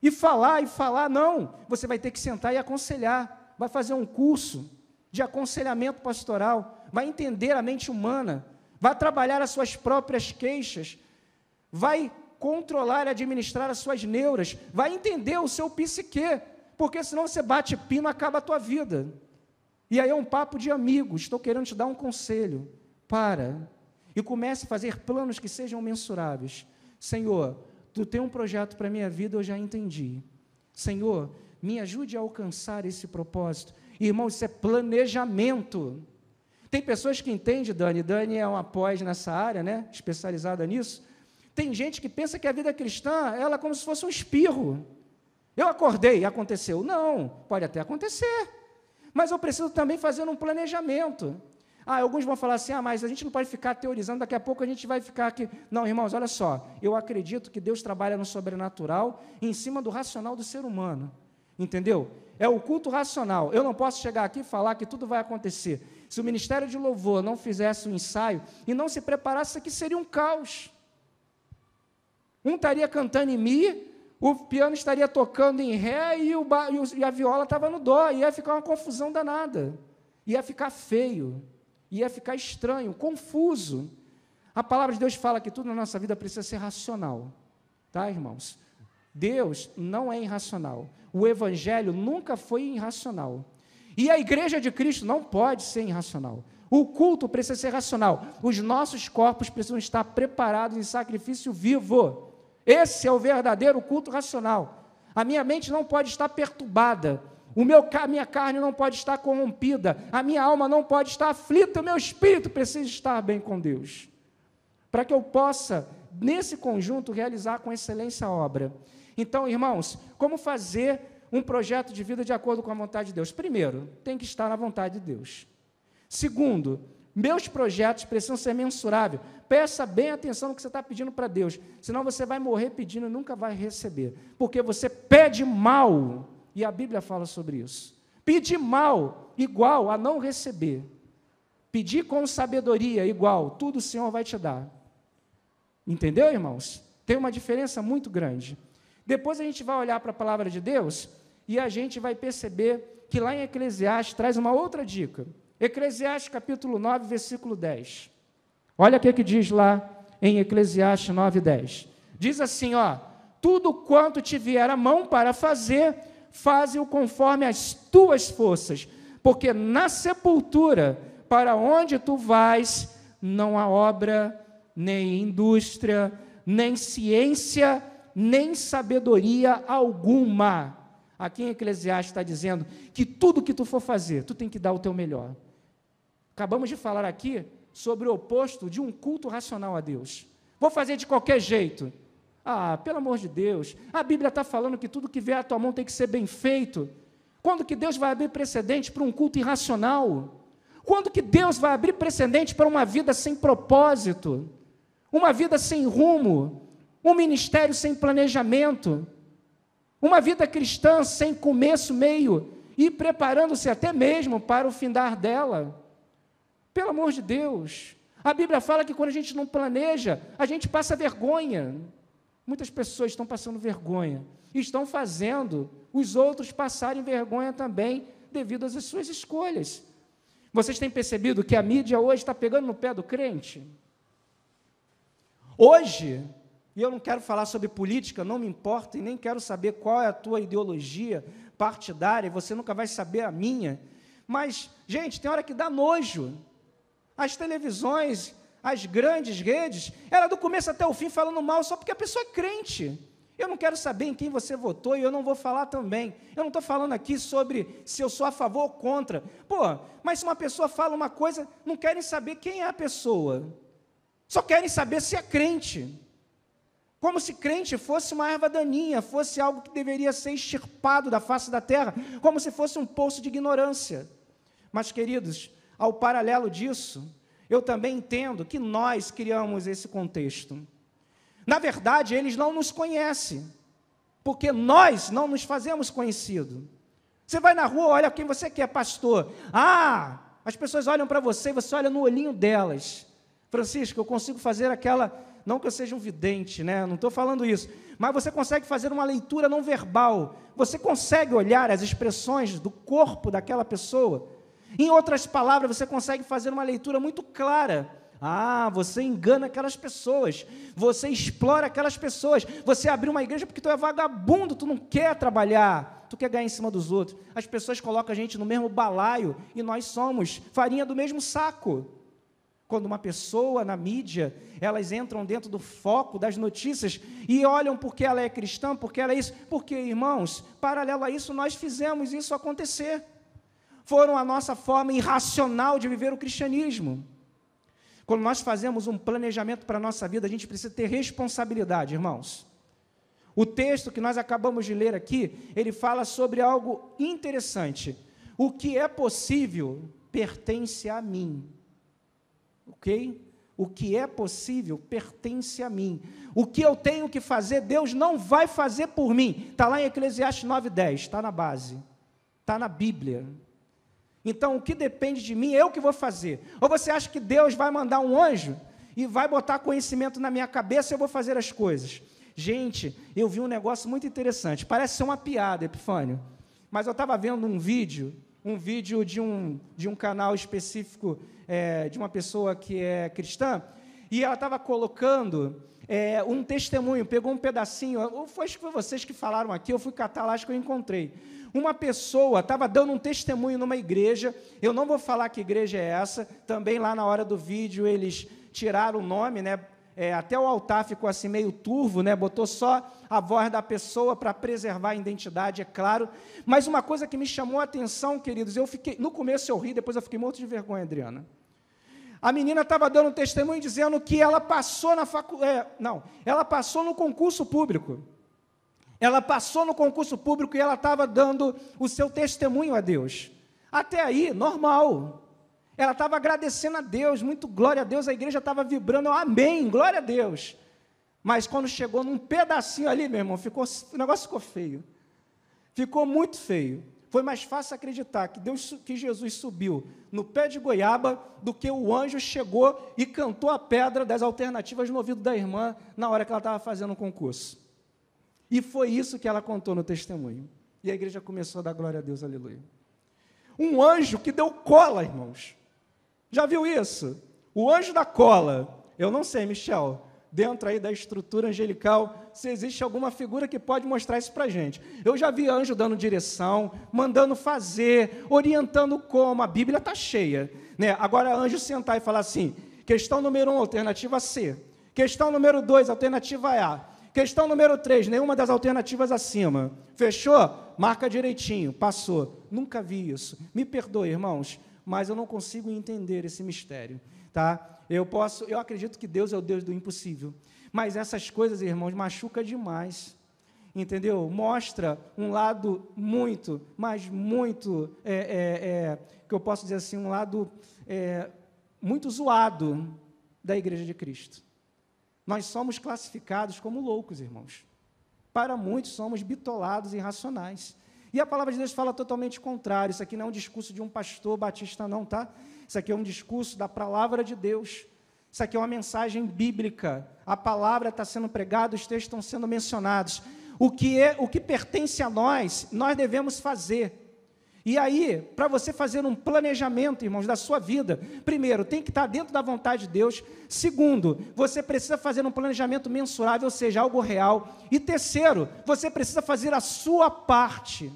e falar, não. Você vai ter que sentar e aconselhar. Vai fazer um curso de aconselhamento pastoral. Vai entender a mente humana. Vai trabalhar as suas próprias queixas. Vai controlar e administrar as suas neuras. Vai entender o seu psiquê. Porque senão você bate pino e acaba a tua vida. E aí é um papo de amigos. Estou querendo te dar um conselho. Para e comece a fazer planos que sejam mensuráveis. Senhor, Tu tem um projeto para a minha vida, eu já entendi. Senhor, me ajude a alcançar esse propósito. Irmão, isso é planejamento. Tem pessoas que entendem, Dani é uma pós nessa área, especializada nisso. Tem gente que pensa que a vida cristã, ela é como se fosse um espirro. Eu acordei e aconteceu. Não, pode até acontecer, mas eu preciso também fazer um planejamento. Alguns vão falar assim, mas a gente não pode ficar teorizando, daqui a pouco a gente vai ficar aqui. Não, irmãos, olha só, eu acredito que Deus trabalha no sobrenatural em cima do racional do ser humano, entendeu? É o culto racional. Eu não posso chegar aqui e falar que tudo vai acontecer. Se o Ministério de Louvor não fizesse um ensaio e não se preparasse, isso aqui seria um caos. Um estaria cantando em mi, o piano estaria tocando em ré e a viola estava no dó, ia ficar uma confusão danada, ia ficar feio, ia ficar estranho, confuso. A palavra de Deus fala que tudo na nossa vida precisa ser racional, tá, irmãos? Deus não é irracional, o Evangelho nunca foi irracional, e a Igreja de Cristo não pode ser irracional. O culto precisa ser racional, os nossos corpos precisam estar preparados em sacrifício vivo. Esse é o verdadeiro culto racional. A minha mente não pode estar perturbada, a minha carne não pode estar corrompida, a minha alma não pode estar aflita, o meu espírito precisa estar bem com Deus, para que eu possa, nesse conjunto, realizar com excelência a obra. Então, irmãos, como fazer um projeto de vida de acordo com a vontade de Deus? Primeiro, tem que estar na vontade de Deus. Segundo, meus projetos precisam ser mensuráveis. Peça bem atenção no que você está pedindo para Deus, senão você vai morrer pedindo e nunca vai receber, porque você pede mal, e a Bíblia fala sobre isso. Pedir mal, igual a não receber. Pedir com sabedoria, igual, tudo o Senhor vai te dar. Entendeu, irmãos? Tem uma diferença muito grande. Depois a gente vai olhar para a palavra de Deus, e a gente vai perceber que lá em Eclesiastes traz uma outra dica. Eclesiastes capítulo 9, versículo 10. Olha o que diz lá em Eclesiastes 9, 10. Diz assim, tudo quanto te vier a mão para fazer, faze-o conforme as tuas forças, porque na sepultura, para onde tu vais, não há obra, nem indústria, nem ciência, nem sabedoria alguma. Aqui em Eclesiastes está dizendo que tudo que tu for fazer, tu tem que dar o teu melhor. Acabamos de falar aqui sobre o oposto de um culto racional a Deus. Vou fazer de qualquer jeito. Pelo amor de Deus, a Bíblia está falando que tudo que vier à tua mão tem que ser bem feito. Quando que Deus vai abrir precedente para um culto irracional? Quando que Deus vai abrir precedente para uma vida sem propósito? Uma vida sem rumo? Um ministério sem planejamento? Uma vida cristã sem começo, meio e preparando-se até mesmo para o findar dela? Pelo amor de Deus, a Bíblia fala que quando a gente não planeja, a gente passa vergonha. Muitas pessoas estão passando vergonha e estão fazendo os outros passarem vergonha também, devido às suas escolhas. Vocês têm percebido que a mídia hoje está pegando no pé do crente? Hoje, e eu não quero falar sobre política, não me importa, e nem quero saber qual é a tua ideologia partidária, e você nunca vai saber a minha, mas, gente, tem hora que dá nojo. As televisões, as grandes redes, ela do começo até o fim falando mal só porque a pessoa é crente. Eu não quero saber em quem você votou e eu não vou falar também. Eu não estou falando aqui sobre se eu sou a favor ou contra. Mas se uma pessoa fala uma coisa, não querem saber quem é a pessoa. Só querem saber se é crente. Como se crente fosse uma erva daninha, fosse algo que deveria ser extirpado da face da terra, como se fosse um poço de ignorância. Mas, queridos, ao paralelo disso, eu também entendo que nós criamos esse contexto. Na verdade, eles não nos conhecem, porque nós não nos fazemos conhecidos. Você vai na rua, olha quem você quer, pastor. As pessoas olham para você e você olha no olhinho delas. Francisco, eu consigo fazer aquela, não que eu seja um vidente, né? Não estou falando isso, mas você consegue fazer uma leitura não verbal. Você consegue olhar as expressões do corpo daquela pessoa. Em outras palavras, você consegue fazer uma leitura muito clara. Você engana aquelas pessoas, você explora aquelas pessoas, você abriu uma igreja porque tu é vagabundo, tu não quer trabalhar, tu quer ganhar em cima dos outros. As pessoas colocam a gente no mesmo balaio e nós somos farinha do mesmo saco. Quando uma pessoa na mídia, elas entram dentro do foco das notícias e olham porque ela é cristã, porque ela é isso, porque, irmãos, paralelo a isso, nós fizemos isso acontecer. Foram a nossa forma irracional de viver o cristianismo. Quando nós fazemos um planejamento para a nossa vida, a gente precisa ter responsabilidade, irmãos. O texto que nós acabamos de ler aqui, ele fala sobre algo interessante. O que é possível pertence a mim. ok? O que é possível pertence a mim. O que eu tenho que fazer, Deus não vai fazer por mim. Está lá em Eclesiastes 9:10, está na base, está na Bíblia. Então, o que depende de mim, eu que vou fazer. Ou você acha que Deus vai mandar um anjo e vai botar conhecimento na minha cabeça e eu vou fazer as coisas? Gente, eu vi um negócio muito interessante, parece ser uma piada, Epifânio, mas eu estava vendo um vídeo de um canal específico, de uma pessoa que é cristã, e ela estava colocando um testemunho, pegou um pedacinho, acho que foi vocês que falaram aqui, eu fui catar lá, acho que eu encontrei. Uma pessoa estava dando um testemunho numa igreja, eu não vou falar que igreja é essa, também lá na hora do vídeo eles tiraram o nome, né? Até o altar ficou assim meio turvo, né? Botou só a voz da pessoa para preservar a identidade, é claro. Mas uma coisa que me chamou a atenção, queridos, no começo eu ri, depois eu fiquei morto de vergonha, Adriana. A menina estava dando um testemunho dizendo que ela passou ela passou no concurso público. Ela passou no concurso público e ela estava dando o seu testemunho a Deus. Até aí, normal. Ela estava agradecendo a Deus, muito glória a Deus, a igreja estava vibrando, amém, glória a Deus. Mas quando chegou num pedacinho ali, meu irmão, o negócio ficou feio. Ficou muito feio. Foi mais fácil acreditar que Jesus subiu no pé de goiaba do que o anjo chegou e cantou a pedra das alternativas no ouvido da irmã na hora que ela estava fazendo o concurso. E foi isso que ela contou no testemunho. E a igreja começou a dar glória a Deus, aleluia. Um anjo que deu cola, irmãos. Já viu isso? O anjo da cola. Eu não sei, Michel, dentro aí da estrutura angelical, se existe alguma figura que pode mostrar isso para a gente. Eu já vi anjo dando direção, mandando fazer, orientando como. A Bíblia está cheia, né? Agora, anjo sentar e falar assim, questão número 1, alternativa C. Questão número 2, alternativa A. Questão número 3, nenhuma das alternativas acima. Fechou? Marca direitinho, passou. Nunca vi isso. Me perdoe, irmãos, mas eu não consigo entender esse mistério, tá? Eu acredito que Deus é o Deus do impossível, mas essas coisas, irmãos, machuca demais, entendeu? Mostra um lado muito, mas muito, que eu posso dizer assim, um lado muito zoado da Igreja de Cristo. Nós somos classificados como loucos, irmãos. Para muitos, somos bitolados e irracionais. E a palavra de Deus fala totalmente contrário. Isso aqui não é um discurso de um pastor batista, não, tá? Isso aqui é um discurso da palavra de Deus. Isso aqui é uma mensagem bíblica. A palavra está sendo pregada, os textos estão sendo mencionados. O que pertence a nós devemos fazer. E aí, para você fazer um planejamento, irmãos, da sua vida, primeiro, tem que estar dentro da vontade de Deus. Segundo, você precisa fazer um planejamento mensurável, ou seja, algo real. E terceiro, você precisa fazer a sua parte.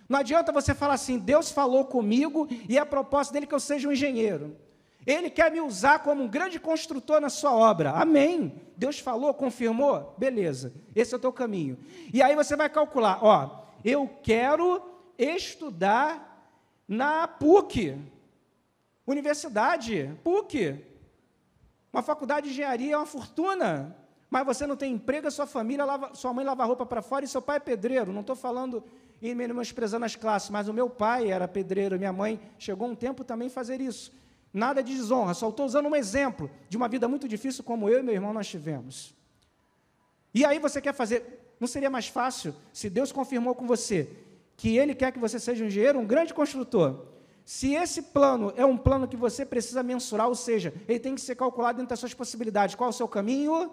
Não adianta você falar assim, Deus falou comigo e é a propósito dele que eu seja um engenheiro. Ele quer me usar como um grande construtor na sua obra. Amém. Deus falou, confirmou? Beleza, esse é o teu caminho. E aí você vai calcular, eu quero estudar na PUC, universidade, PUC, uma faculdade de engenharia é uma fortuna, mas você não tem emprego, a sua família, sua mãe lava roupa para fora e seu pai é pedreiro. Não estou falando e menosprezando as classes, mas o meu pai era pedreiro, minha mãe chegou um tempo também a fazer isso. Nada de desonra, só estou usando um exemplo de uma vida muito difícil como eu e meu irmão nós tivemos. E aí você quer fazer, não seria mais fácil se Deus confirmou com você que Ele quer que você seja um engenheiro, um grande construtor? Se esse plano é um plano que você precisa mensurar, ou seja, ele tem que ser calculado dentro das suas possibilidades. Qual é o seu caminho?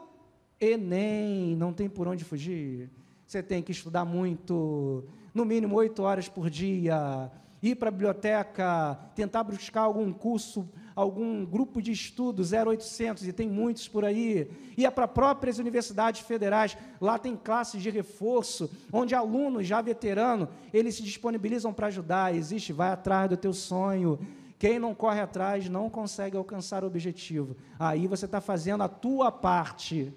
Enem, não tem por onde fugir. Você tem que estudar muito, no mínimo 8 horas por dia, ir para a biblioteca, tentar buscar algum curso, algum grupo de estudo, 0800, e tem muitos por aí, ir para próprias universidades federais, lá tem classes de reforço, onde alunos já veteranos, eles se disponibilizam para ajudar, vai atrás do teu sonho. Quem não corre atrás não consegue alcançar o objetivo. Aí você está fazendo a tua parte.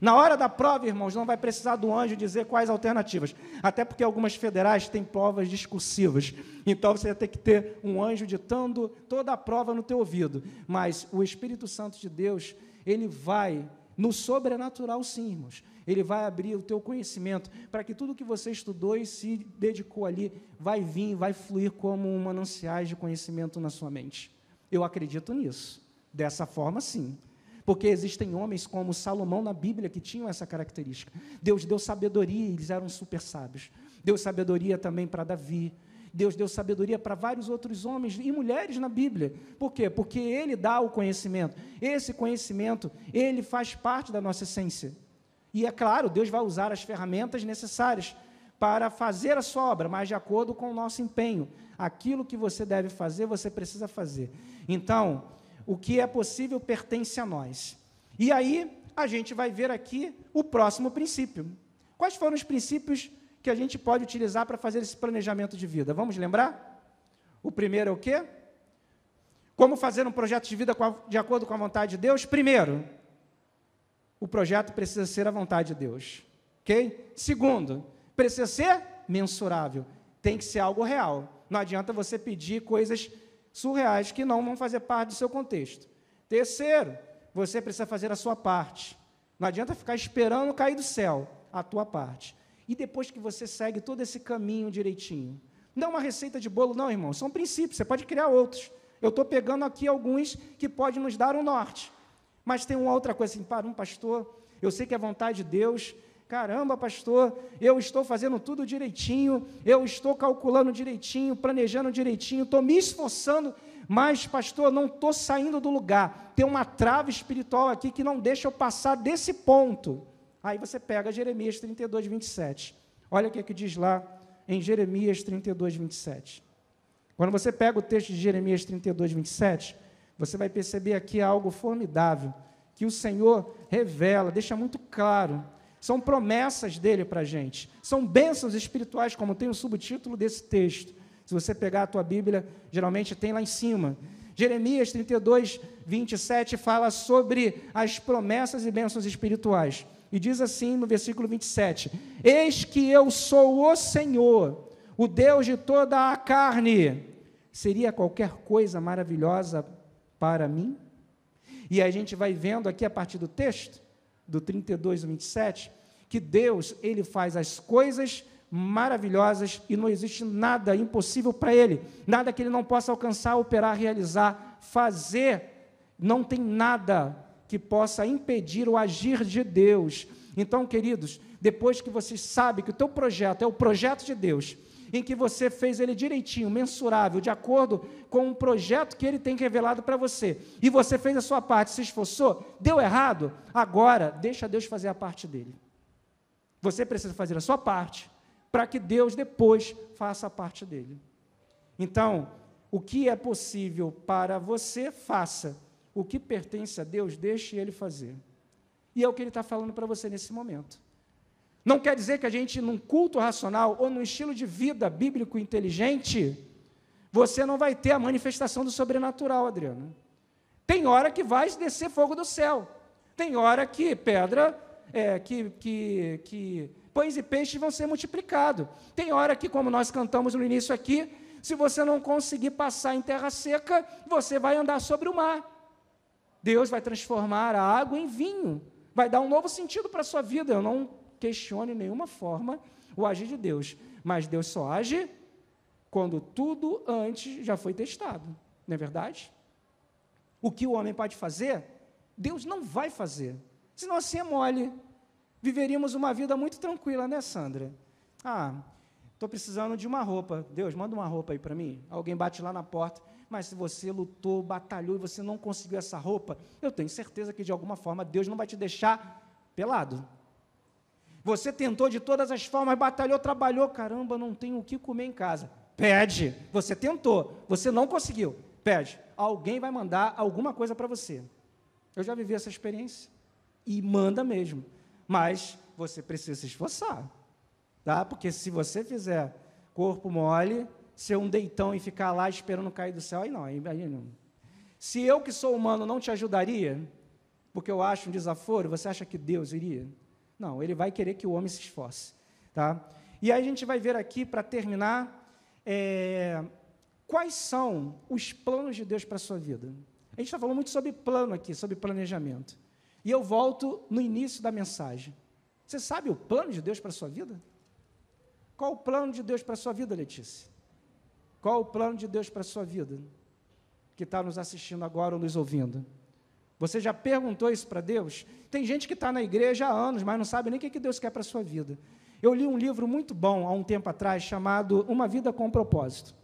Na hora da prova, irmãos, não vai precisar do anjo dizer quais alternativas, até porque algumas federais têm provas discursivas, então você vai ter que ter um anjo ditando toda a prova no teu ouvido, mas o Espírito Santo de Deus, ele vai, no sobrenatural sim, irmãos, ele vai abrir o teu conhecimento, para que tudo que você estudou e se dedicou ali, vai vir, vai fluir como um mananciais de conhecimento na sua mente. Eu acredito nisso. Dessa forma, sim. Porque existem homens como Salomão na Bíblia que tinham essa característica. Deus deu sabedoria, eles eram super sábios. Deu sabedoria também para Davi. Deus deu sabedoria para vários outros homens e mulheres na Bíblia. Por quê? Porque Ele dá o conhecimento. Esse conhecimento, ele faz parte da nossa essência. E é claro, Deus vai usar as ferramentas necessárias para fazer a sua obra, mas de acordo com o nosso empenho. Aquilo que você deve fazer, você precisa fazer. Então, o que é possível pertence a nós. E aí, a gente vai ver aqui o próximo princípio. Quais foram os princípios que a gente pode utilizar para fazer esse planejamento de vida? Vamos lembrar? O primeiro é o quê? Como fazer um projeto de vida de acordo com a vontade de Deus? Primeiro, o projeto precisa ser a vontade de Deus. Ok? Segundo, precisa ser mensurável. Tem que ser algo real. Não adianta você pedir coisas surreais que não vão fazer parte do seu contexto. Terceiro, você precisa fazer a sua parte. Não adianta ficar esperando cair do céu a tua parte. E depois que você segue todo esse caminho direitinho, não é uma receita de bolo, não, irmão, são princípios, você pode criar outros. Eu estou pegando aqui alguns que podem nos dar um norte. Mas tem uma outra coisa assim, pastor, eu sei que é vontade de Deus, caramba, pastor, eu estou fazendo tudo direitinho, eu estou calculando direitinho, planejando direitinho, estou me esforçando, mas, pastor, não estou saindo do lugar. Tem uma trava espiritual aqui que não deixa eu passar desse ponto. Aí você pega Jeremias 32, 27. Olha o que diz lá em Jeremias 32, 27. Quando você pega o texto de Jeremias 32, 27, você vai perceber aqui algo formidável, que o Senhor revela, deixa muito claro. São promessas dele para a gente. São bênçãos espirituais, como tem o subtítulo desse texto. Se você pegar a tua Bíblia, geralmente tem lá em cima. Jeremias 32, 27 fala sobre as promessas e bênçãos espirituais. E diz assim no versículo 27, eis que eu sou o Senhor, o Deus de toda a carne. Seria qualquer coisa maravilhosa para mim? E a gente vai vendo aqui a partir do texto, do 32 ao 27, que Deus, Ele faz as coisas maravilhosas e não existe nada impossível para Ele, nada que Ele não possa alcançar, operar, realizar, fazer, não tem nada que possa impedir o agir de Deus. Então, queridos, depois que você sabe que o teu projeto é o projeto de Deus, em que você fez ele direitinho, mensurável, de acordo com um projeto que ele tem revelado para você, e você fez a sua parte, se esforçou, deu errado, agora deixa Deus fazer a parte dele. Você precisa fazer a sua parte, para que Deus depois faça a parte dele. Então, o que é possível para você, faça. O que pertence a Deus, deixe Ele fazer. E é o que Ele está falando para você nesse momento. Não quer dizer que a gente, num culto racional, ou num estilo de vida bíblico inteligente, você não vai ter a manifestação do sobrenatural, Adriano. Tem hora que vai descer fogo do céu. Tem hora que pedra, que pães e peixes vão ser multiplicados. Tem hora que, como nós cantamos no início aqui, se você não conseguir passar em terra seca, você vai andar sobre o mar. Deus vai transformar a água em vinho, vai dar um novo sentido para a sua vida. Eu não questiono em nenhuma forma o agir de Deus, mas Deus só age quando tudo antes já foi testado, não é verdade? O que o homem pode fazer, Deus não vai fazer, senão assim é mole. Viveríamos uma vida muito tranquila, né, Sandra? Estou precisando de uma roupa. Deus, manda uma roupa aí para mim. Alguém bate lá na porta. Mas se você lutou, batalhou e você não conseguiu essa roupa, eu tenho certeza que de alguma forma Deus não vai te deixar pelado. Você tentou de todas as formas, batalhou, trabalhou, caramba, não tenho o que comer em casa. Pede. Você tentou, você não conseguiu. Pede. Alguém vai mandar alguma coisa para você. Eu já vivi essa experiência. E manda mesmo. Mas você precisa se esforçar. Tá? Porque se você fizer corpo mole, ser um deitão e ficar lá esperando cair do céu, aí não. Se eu que sou humano não te ajudaria, porque eu acho um desaforo, você acha que Deus iria? Não, Ele vai querer que o homem se esforce. Tá? E aí a gente vai ver aqui, para terminar, quais são os planos de Deus para a sua vida. A gente está falando muito sobre plano aqui, sobre planejamento. E eu volto no início da mensagem. Você sabe o plano de Deus para a sua vida? Qual o plano de Deus para a sua vida, Letícia? Qual o plano de Deus para a sua vida? Que está nos assistindo agora ou nos ouvindo? Você já perguntou isso para Deus? Tem gente que está na igreja há anos, mas não sabe nem o que Deus quer para a sua vida. Eu li um livro muito bom, há um tempo atrás, chamado Uma Vida com Propósito.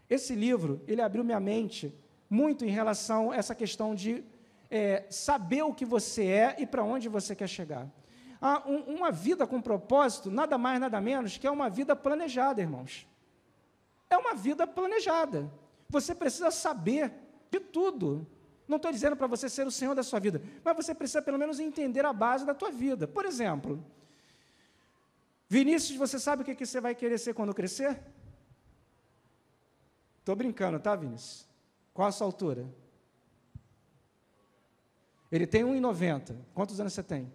Esse livro, ele abriu minha mente muito em relação a essa questão de saber o que você é e para onde você quer chegar. Uma vida com propósito, nada mais, nada menos, que é uma vida planejada, irmãos. É uma vida planejada. Você precisa saber de tudo. Não estou dizendo para você ser o senhor da sua vida, mas você precisa pelo menos entender a base da tua vida. Por exemplo, Vinícius, você sabe o que você vai querer ser quando crescer? Estou brincando, tá, Vinícius? Qual a sua altura? Ele tem 1,90. Quantos anos você tem?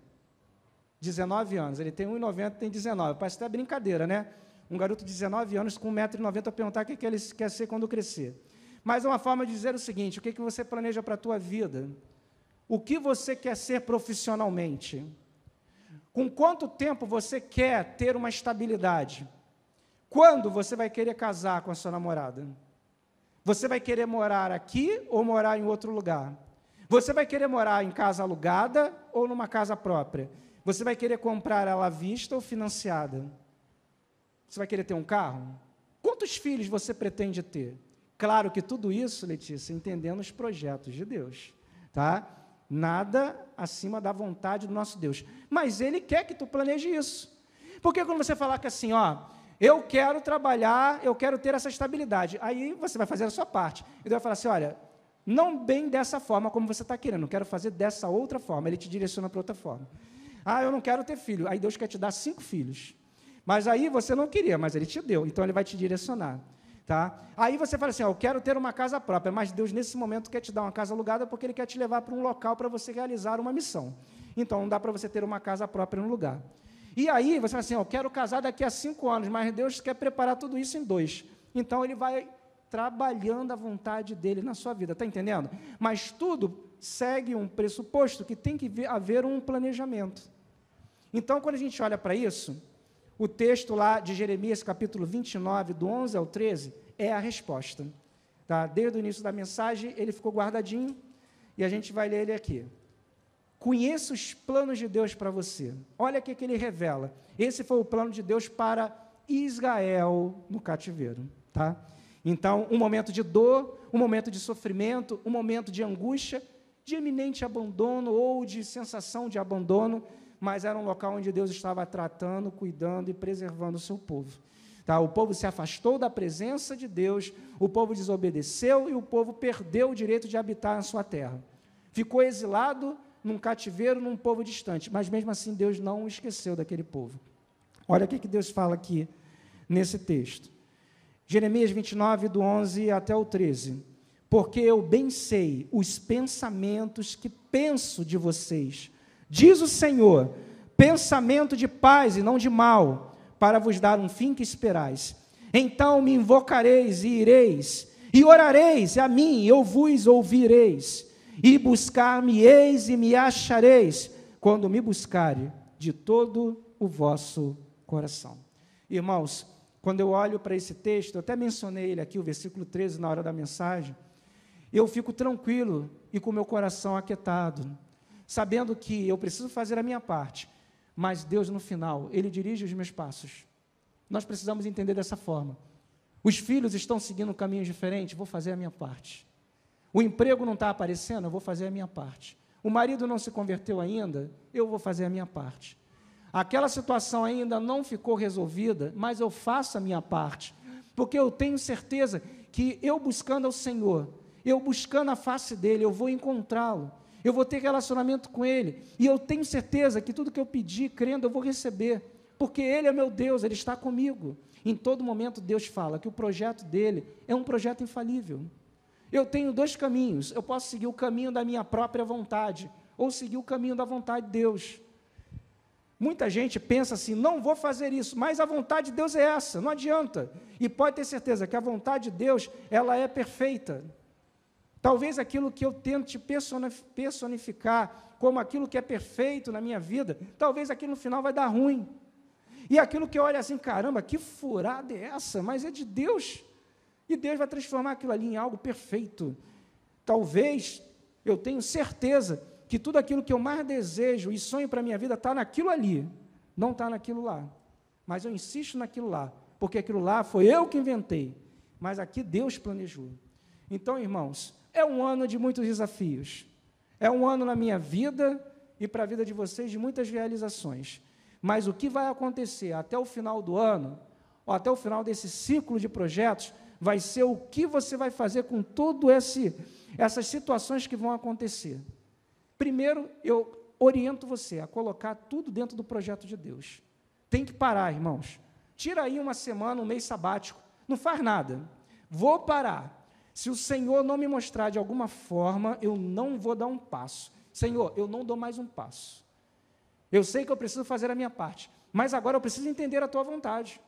19 anos. Ele tem 1,90, tem 19. Parece até brincadeira, né? Um garoto de 19 anos com 1,90 m perguntar o que ele quer ser quando crescer. Mas é uma forma de dizer o seguinte: o que você planeja para a tua vida? O que você quer ser profissionalmente? Com quanto tempo você quer ter uma estabilidade? Quando você vai querer casar com a sua namorada? Você vai querer morar aqui ou morar em outro lugar? Você vai querer morar em casa alugada ou numa casa própria? Você vai querer comprar ela à vista ou financiada? Você vai querer ter um carro? Quantos filhos você pretende ter? Claro que tudo isso, Letícia, entendendo os projetos de Deus, tá? Nada acima da vontade do nosso Deus. Mas Ele quer que tu planeje isso. Porque quando você falar que assim, eu quero trabalhar, eu quero ter essa estabilidade, aí você vai fazer a sua parte. E Deus vai falar assim, olha, não bem dessa forma como você está querendo, eu quero fazer dessa outra forma. Ele te direciona para outra forma. Eu não quero ter filho. Aí Deus quer te dar 5 filhos. Mas aí você não queria, mas Ele te deu, então Ele vai te direcionar. Tá? Aí você fala assim, eu quero ter uma casa própria, mas Deus nesse momento quer te dar uma casa alugada porque Ele quer te levar para um local para você realizar uma missão. Então não dá para você ter uma casa própria no lugar. E aí você fala assim, eu quero casar daqui a 5 anos, mas Deus quer preparar tudo isso em 2. Então Ele vai trabalhando a vontade dEle na sua vida, está entendendo? Mas tudo segue um pressuposto que tem que haver um planejamento. Então quando a gente olha para isso, o texto lá de Jeremias, capítulo 29, do 11 ao 13, é a resposta. Tá? Desde o início da mensagem, ele ficou guardadinho, e a gente vai ler ele aqui. Conheça os planos de Deus para você. Olha o que ele revela. Esse foi o plano de Deus para Israel no cativeiro. Tá? Então, um momento de dor, um momento de sofrimento, um momento de angústia, de eminente abandono ou de sensação de abandono, mas era um local onde Deus estava tratando, cuidando e preservando o seu povo. Tá? O povo se afastou da presença de Deus, o povo desobedeceu e o povo perdeu o direito de habitar na sua terra. Ficou exilado num cativeiro, num povo distante, mas mesmo assim Deus não o esqueceu daquele povo. Olha o que Deus fala aqui nesse texto. Jeremias 29, do 11 até o 13. Porque eu bem sei os pensamentos que penso de vocês, diz o Senhor, pensamento de paz e não de mal, para vos dar um fim que esperais. Então me invocareis e ireis, e orareis a mim, e eu vos ouvireis, e buscar-me-eis e me achareis, quando me buscare de todo o vosso coração. Irmãos, quando eu olho para esse texto, eu até mencionei ele aqui, o versículo 13, na hora da mensagem, eu fico tranquilo e com o meu coração aquietado, sabendo que eu preciso fazer a minha parte, mas Deus, no final, Ele dirige os meus passos. Nós precisamos entender dessa forma. Os filhos estão seguindo caminhos diferentes, vou fazer a minha parte. O emprego não está aparecendo, eu vou fazer a minha parte. O marido não se converteu ainda, eu vou fazer a minha parte. Aquela situação ainda não ficou resolvida, mas eu faço a minha parte, porque eu tenho certeza que eu buscando ao Senhor, eu buscando a face dEle, eu vou encontrá-lo. Eu vou ter relacionamento com Ele, e eu tenho certeza que tudo que eu pedir, crendo, eu vou receber, porque Ele é meu Deus, Ele está comigo. Em todo momento Deus fala que o projeto dEle é um projeto infalível. Eu tenho 2 caminhos, eu posso seguir o caminho da minha própria vontade, ou seguir o caminho da vontade de Deus. Muita gente pensa assim, não vou fazer isso, mas a vontade de Deus é essa, não adianta. E pode ter certeza que a vontade de Deus, ela é perfeita. Talvez aquilo que eu tente personificar como aquilo que é perfeito na minha vida, talvez aquilo no final vai dar ruim. E aquilo que eu olho assim, caramba, que furada é essa? Mas é de Deus. E Deus vai transformar aquilo ali em algo perfeito. Talvez Eu tenho certeza que tudo aquilo que eu mais desejo e sonho para a minha vida está naquilo ali, não está naquilo lá. Mas eu insisto naquilo lá, porque aquilo lá foi eu que inventei, mas aqui Deus planejou. Então, irmãos, é um ano de muitos desafios, é um ano na minha vida e para a vida de vocês de muitas realizações, mas o que vai acontecer até o final do ano, ou até o final desse ciclo de projetos, vai ser o que você vai fazer com todas essas situações que vão acontecer. Primeiro, eu oriento você a colocar tudo dentro do projeto de Deus. Tem que parar, irmãos. Tira aí uma semana, um mês sabático, não faz nada. Vou parar. Se o Senhor não me mostrar de alguma forma, eu não vou dar um passo. Senhor, eu não dou mais um passo. Eu sei que eu preciso fazer a minha parte, mas agora eu preciso entender a tua vontade.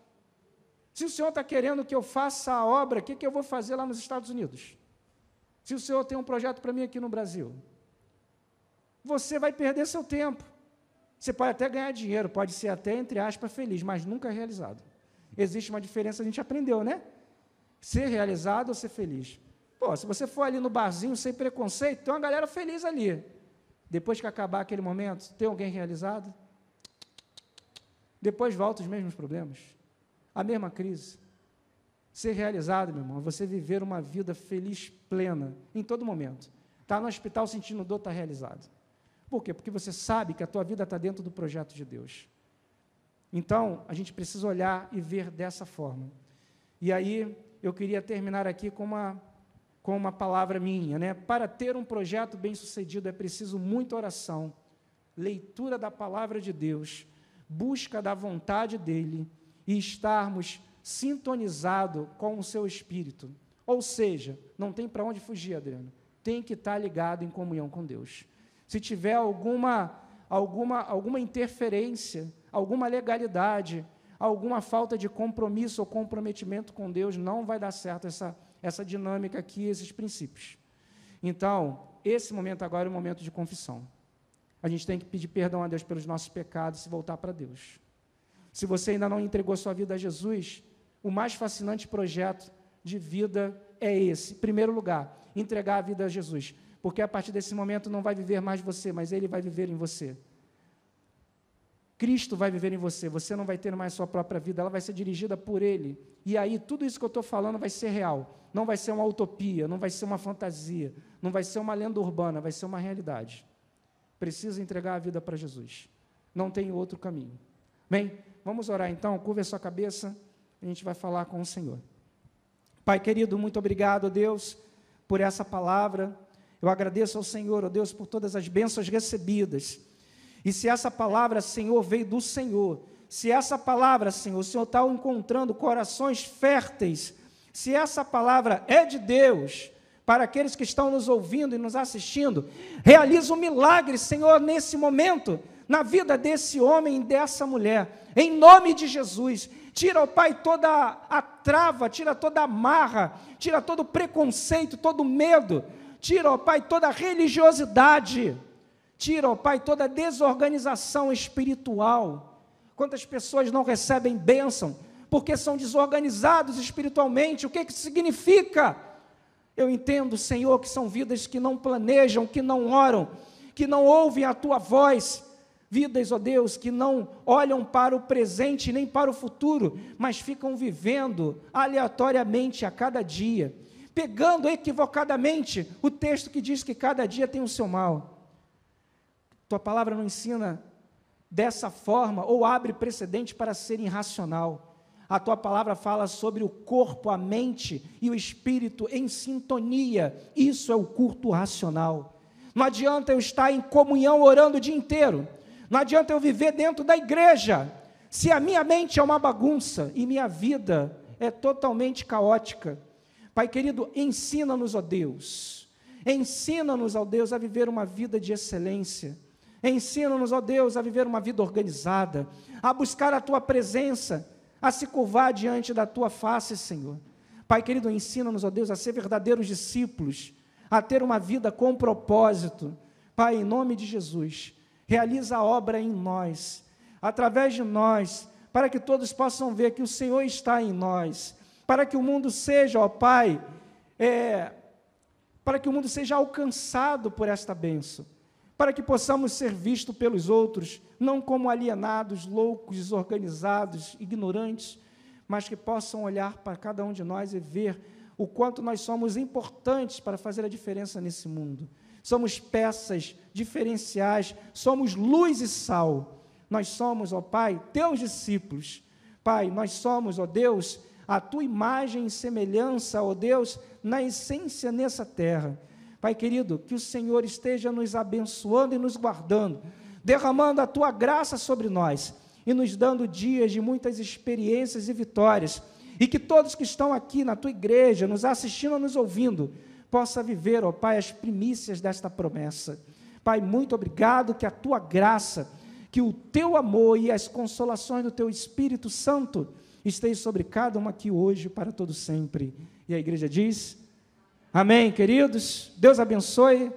Se o Senhor está querendo que eu faça a obra, o que eu vou fazer lá nos Estados Unidos? Se o Senhor tem um projeto para mim aqui no Brasil, você vai perder seu tempo. Você pode até ganhar dinheiro, pode ser até, entre aspas, feliz, mas nunca realizado. Existe uma diferença, a gente aprendeu, né? Ser realizado ou ser feliz. Pô, se você for ali no barzinho sem preconceito, tem uma galera feliz ali. Depois que acabar aquele momento, tem alguém realizado? Depois volta os mesmos problemas. A mesma crise. Ser realizado, meu irmão, é você viver uma vida feliz, plena, em todo momento. Está no hospital sentindo dor, está realizado. Por quê? Porque você sabe que a tua vida está dentro do projeto de Deus. Então, a gente precisa olhar e ver dessa forma. E aí, eu queria terminar aqui com uma palavra minha, né? Para ter um projeto bem-sucedido é preciso muita oração, leitura da palavra de Deus, busca da vontade dEle, e estarmos sintonizados com o seu Espírito. Ou seja, não tem para onde fugir, Adriano. Tem que estar ligado em comunhão com Deus. Se tiver alguma interferência, alguma legalidade, alguma falta de compromisso ou comprometimento com Deus, não vai dar certo essa dinâmica aqui, esses princípios. Então, esse momento agora é o momento de confissão. A gente tem que pedir perdão a Deus pelos nossos pecados e se voltar para Deus. Se você ainda não entregou sua vida a Jesus, o mais fascinante projeto de vida é esse. Em primeiro lugar, entregar a vida a Jesus, porque a partir desse momento não vai viver mais você, mas Ele vai viver em você. Cristo vai viver em você, você não vai ter mais sua própria vida, ela vai ser dirigida por Ele. E aí, tudo isso que eu estou falando vai ser real, não vai ser uma utopia, não vai ser uma fantasia, não vai ser uma lenda urbana, vai ser uma realidade. Precisa entregar a vida para Jesus, não tem outro caminho. Bem, vamos orar então, curva a sua cabeça, a gente vai falar com o Senhor. Pai querido, muito obrigado, Deus, por essa palavra. Eu agradeço ao Senhor, ó Deus, por todas as bênçãos recebidas. E se essa palavra, Senhor, veio do Senhor, se essa palavra, Senhor, o Senhor está encontrando corações férteis, se essa palavra é de Deus, para aqueles que estão nos ouvindo e nos assistindo, realiza um milagre, Senhor, nesse momento, na vida desse homem e dessa mulher, em nome de Jesus. Tira, ó Pai, toda a trava, tira toda a amarra, tira todo o preconceito, todo o medo, tira, ó Pai, toda a religiosidade, tira, ó Pai, toda a desorganização espiritual. Quantas pessoas não recebem bênção, porque são desorganizados espiritualmente? O que isso significa? Eu entendo, Senhor, que são vidas que não planejam, que não oram, que não ouvem a Tua voz, vidas, ó Deus, que não olham para o presente nem para o futuro, mas ficam vivendo aleatoriamente a cada dia, pegando equivocadamente o texto que diz que cada dia tem o seu mal. Tua palavra não ensina dessa forma, ou abre precedente para ser irracional. A Tua palavra fala sobre o corpo, a mente e o espírito em sintonia. Isso é o culto racional. Não adianta eu estar em comunhão orando o dia inteiro. Não adianta eu viver dentro da igreja, se a minha mente é uma bagunça e minha vida é totalmente caótica. Pai querido, ensina-nos, ó Deus, a viver uma vida de excelência. Ensina-nos, ó Deus, a viver uma vida organizada, a buscar a Tua presença, a se curvar diante da Tua face, Senhor. Pai querido, ensina-nos, ó Deus, a ser verdadeiros discípulos, a ter uma vida com propósito. Pai, em nome de Jesus, realiza a obra em nós, através de nós, para que todos possam ver que o Senhor está em nós, para que o mundo seja, ó Pai, para que o mundo seja alcançado por esta bênção, para que possamos ser vistos pelos outros, não como alienados, loucos, desorganizados, ignorantes, mas que possam olhar para cada um de nós e ver o quanto nós somos importantes para fazer a diferença nesse mundo. Somos peças diferenciais, somos luz e sal. Nós somos, ó Pai, teus discípulos. Pai, nós somos, ó Deus, a tua imagem e semelhança, ó Deus, na essência nessa terra. Pai querido, que o Senhor esteja nos abençoando e nos guardando, derramando a tua graça sobre nós e nos dando dias de muitas experiências e vitórias, e que todos que estão aqui na tua igreja, nos assistindo, nos ouvindo, possa viver, ó Pai, as primícias desta promessa. Pai, muito obrigado, que a tua graça, que o teu amor e as consolações do teu Espírito Santo estejam sobre cada um aqui hoje, para todo sempre. E a igreja diz: amém, queridos, Deus abençoe.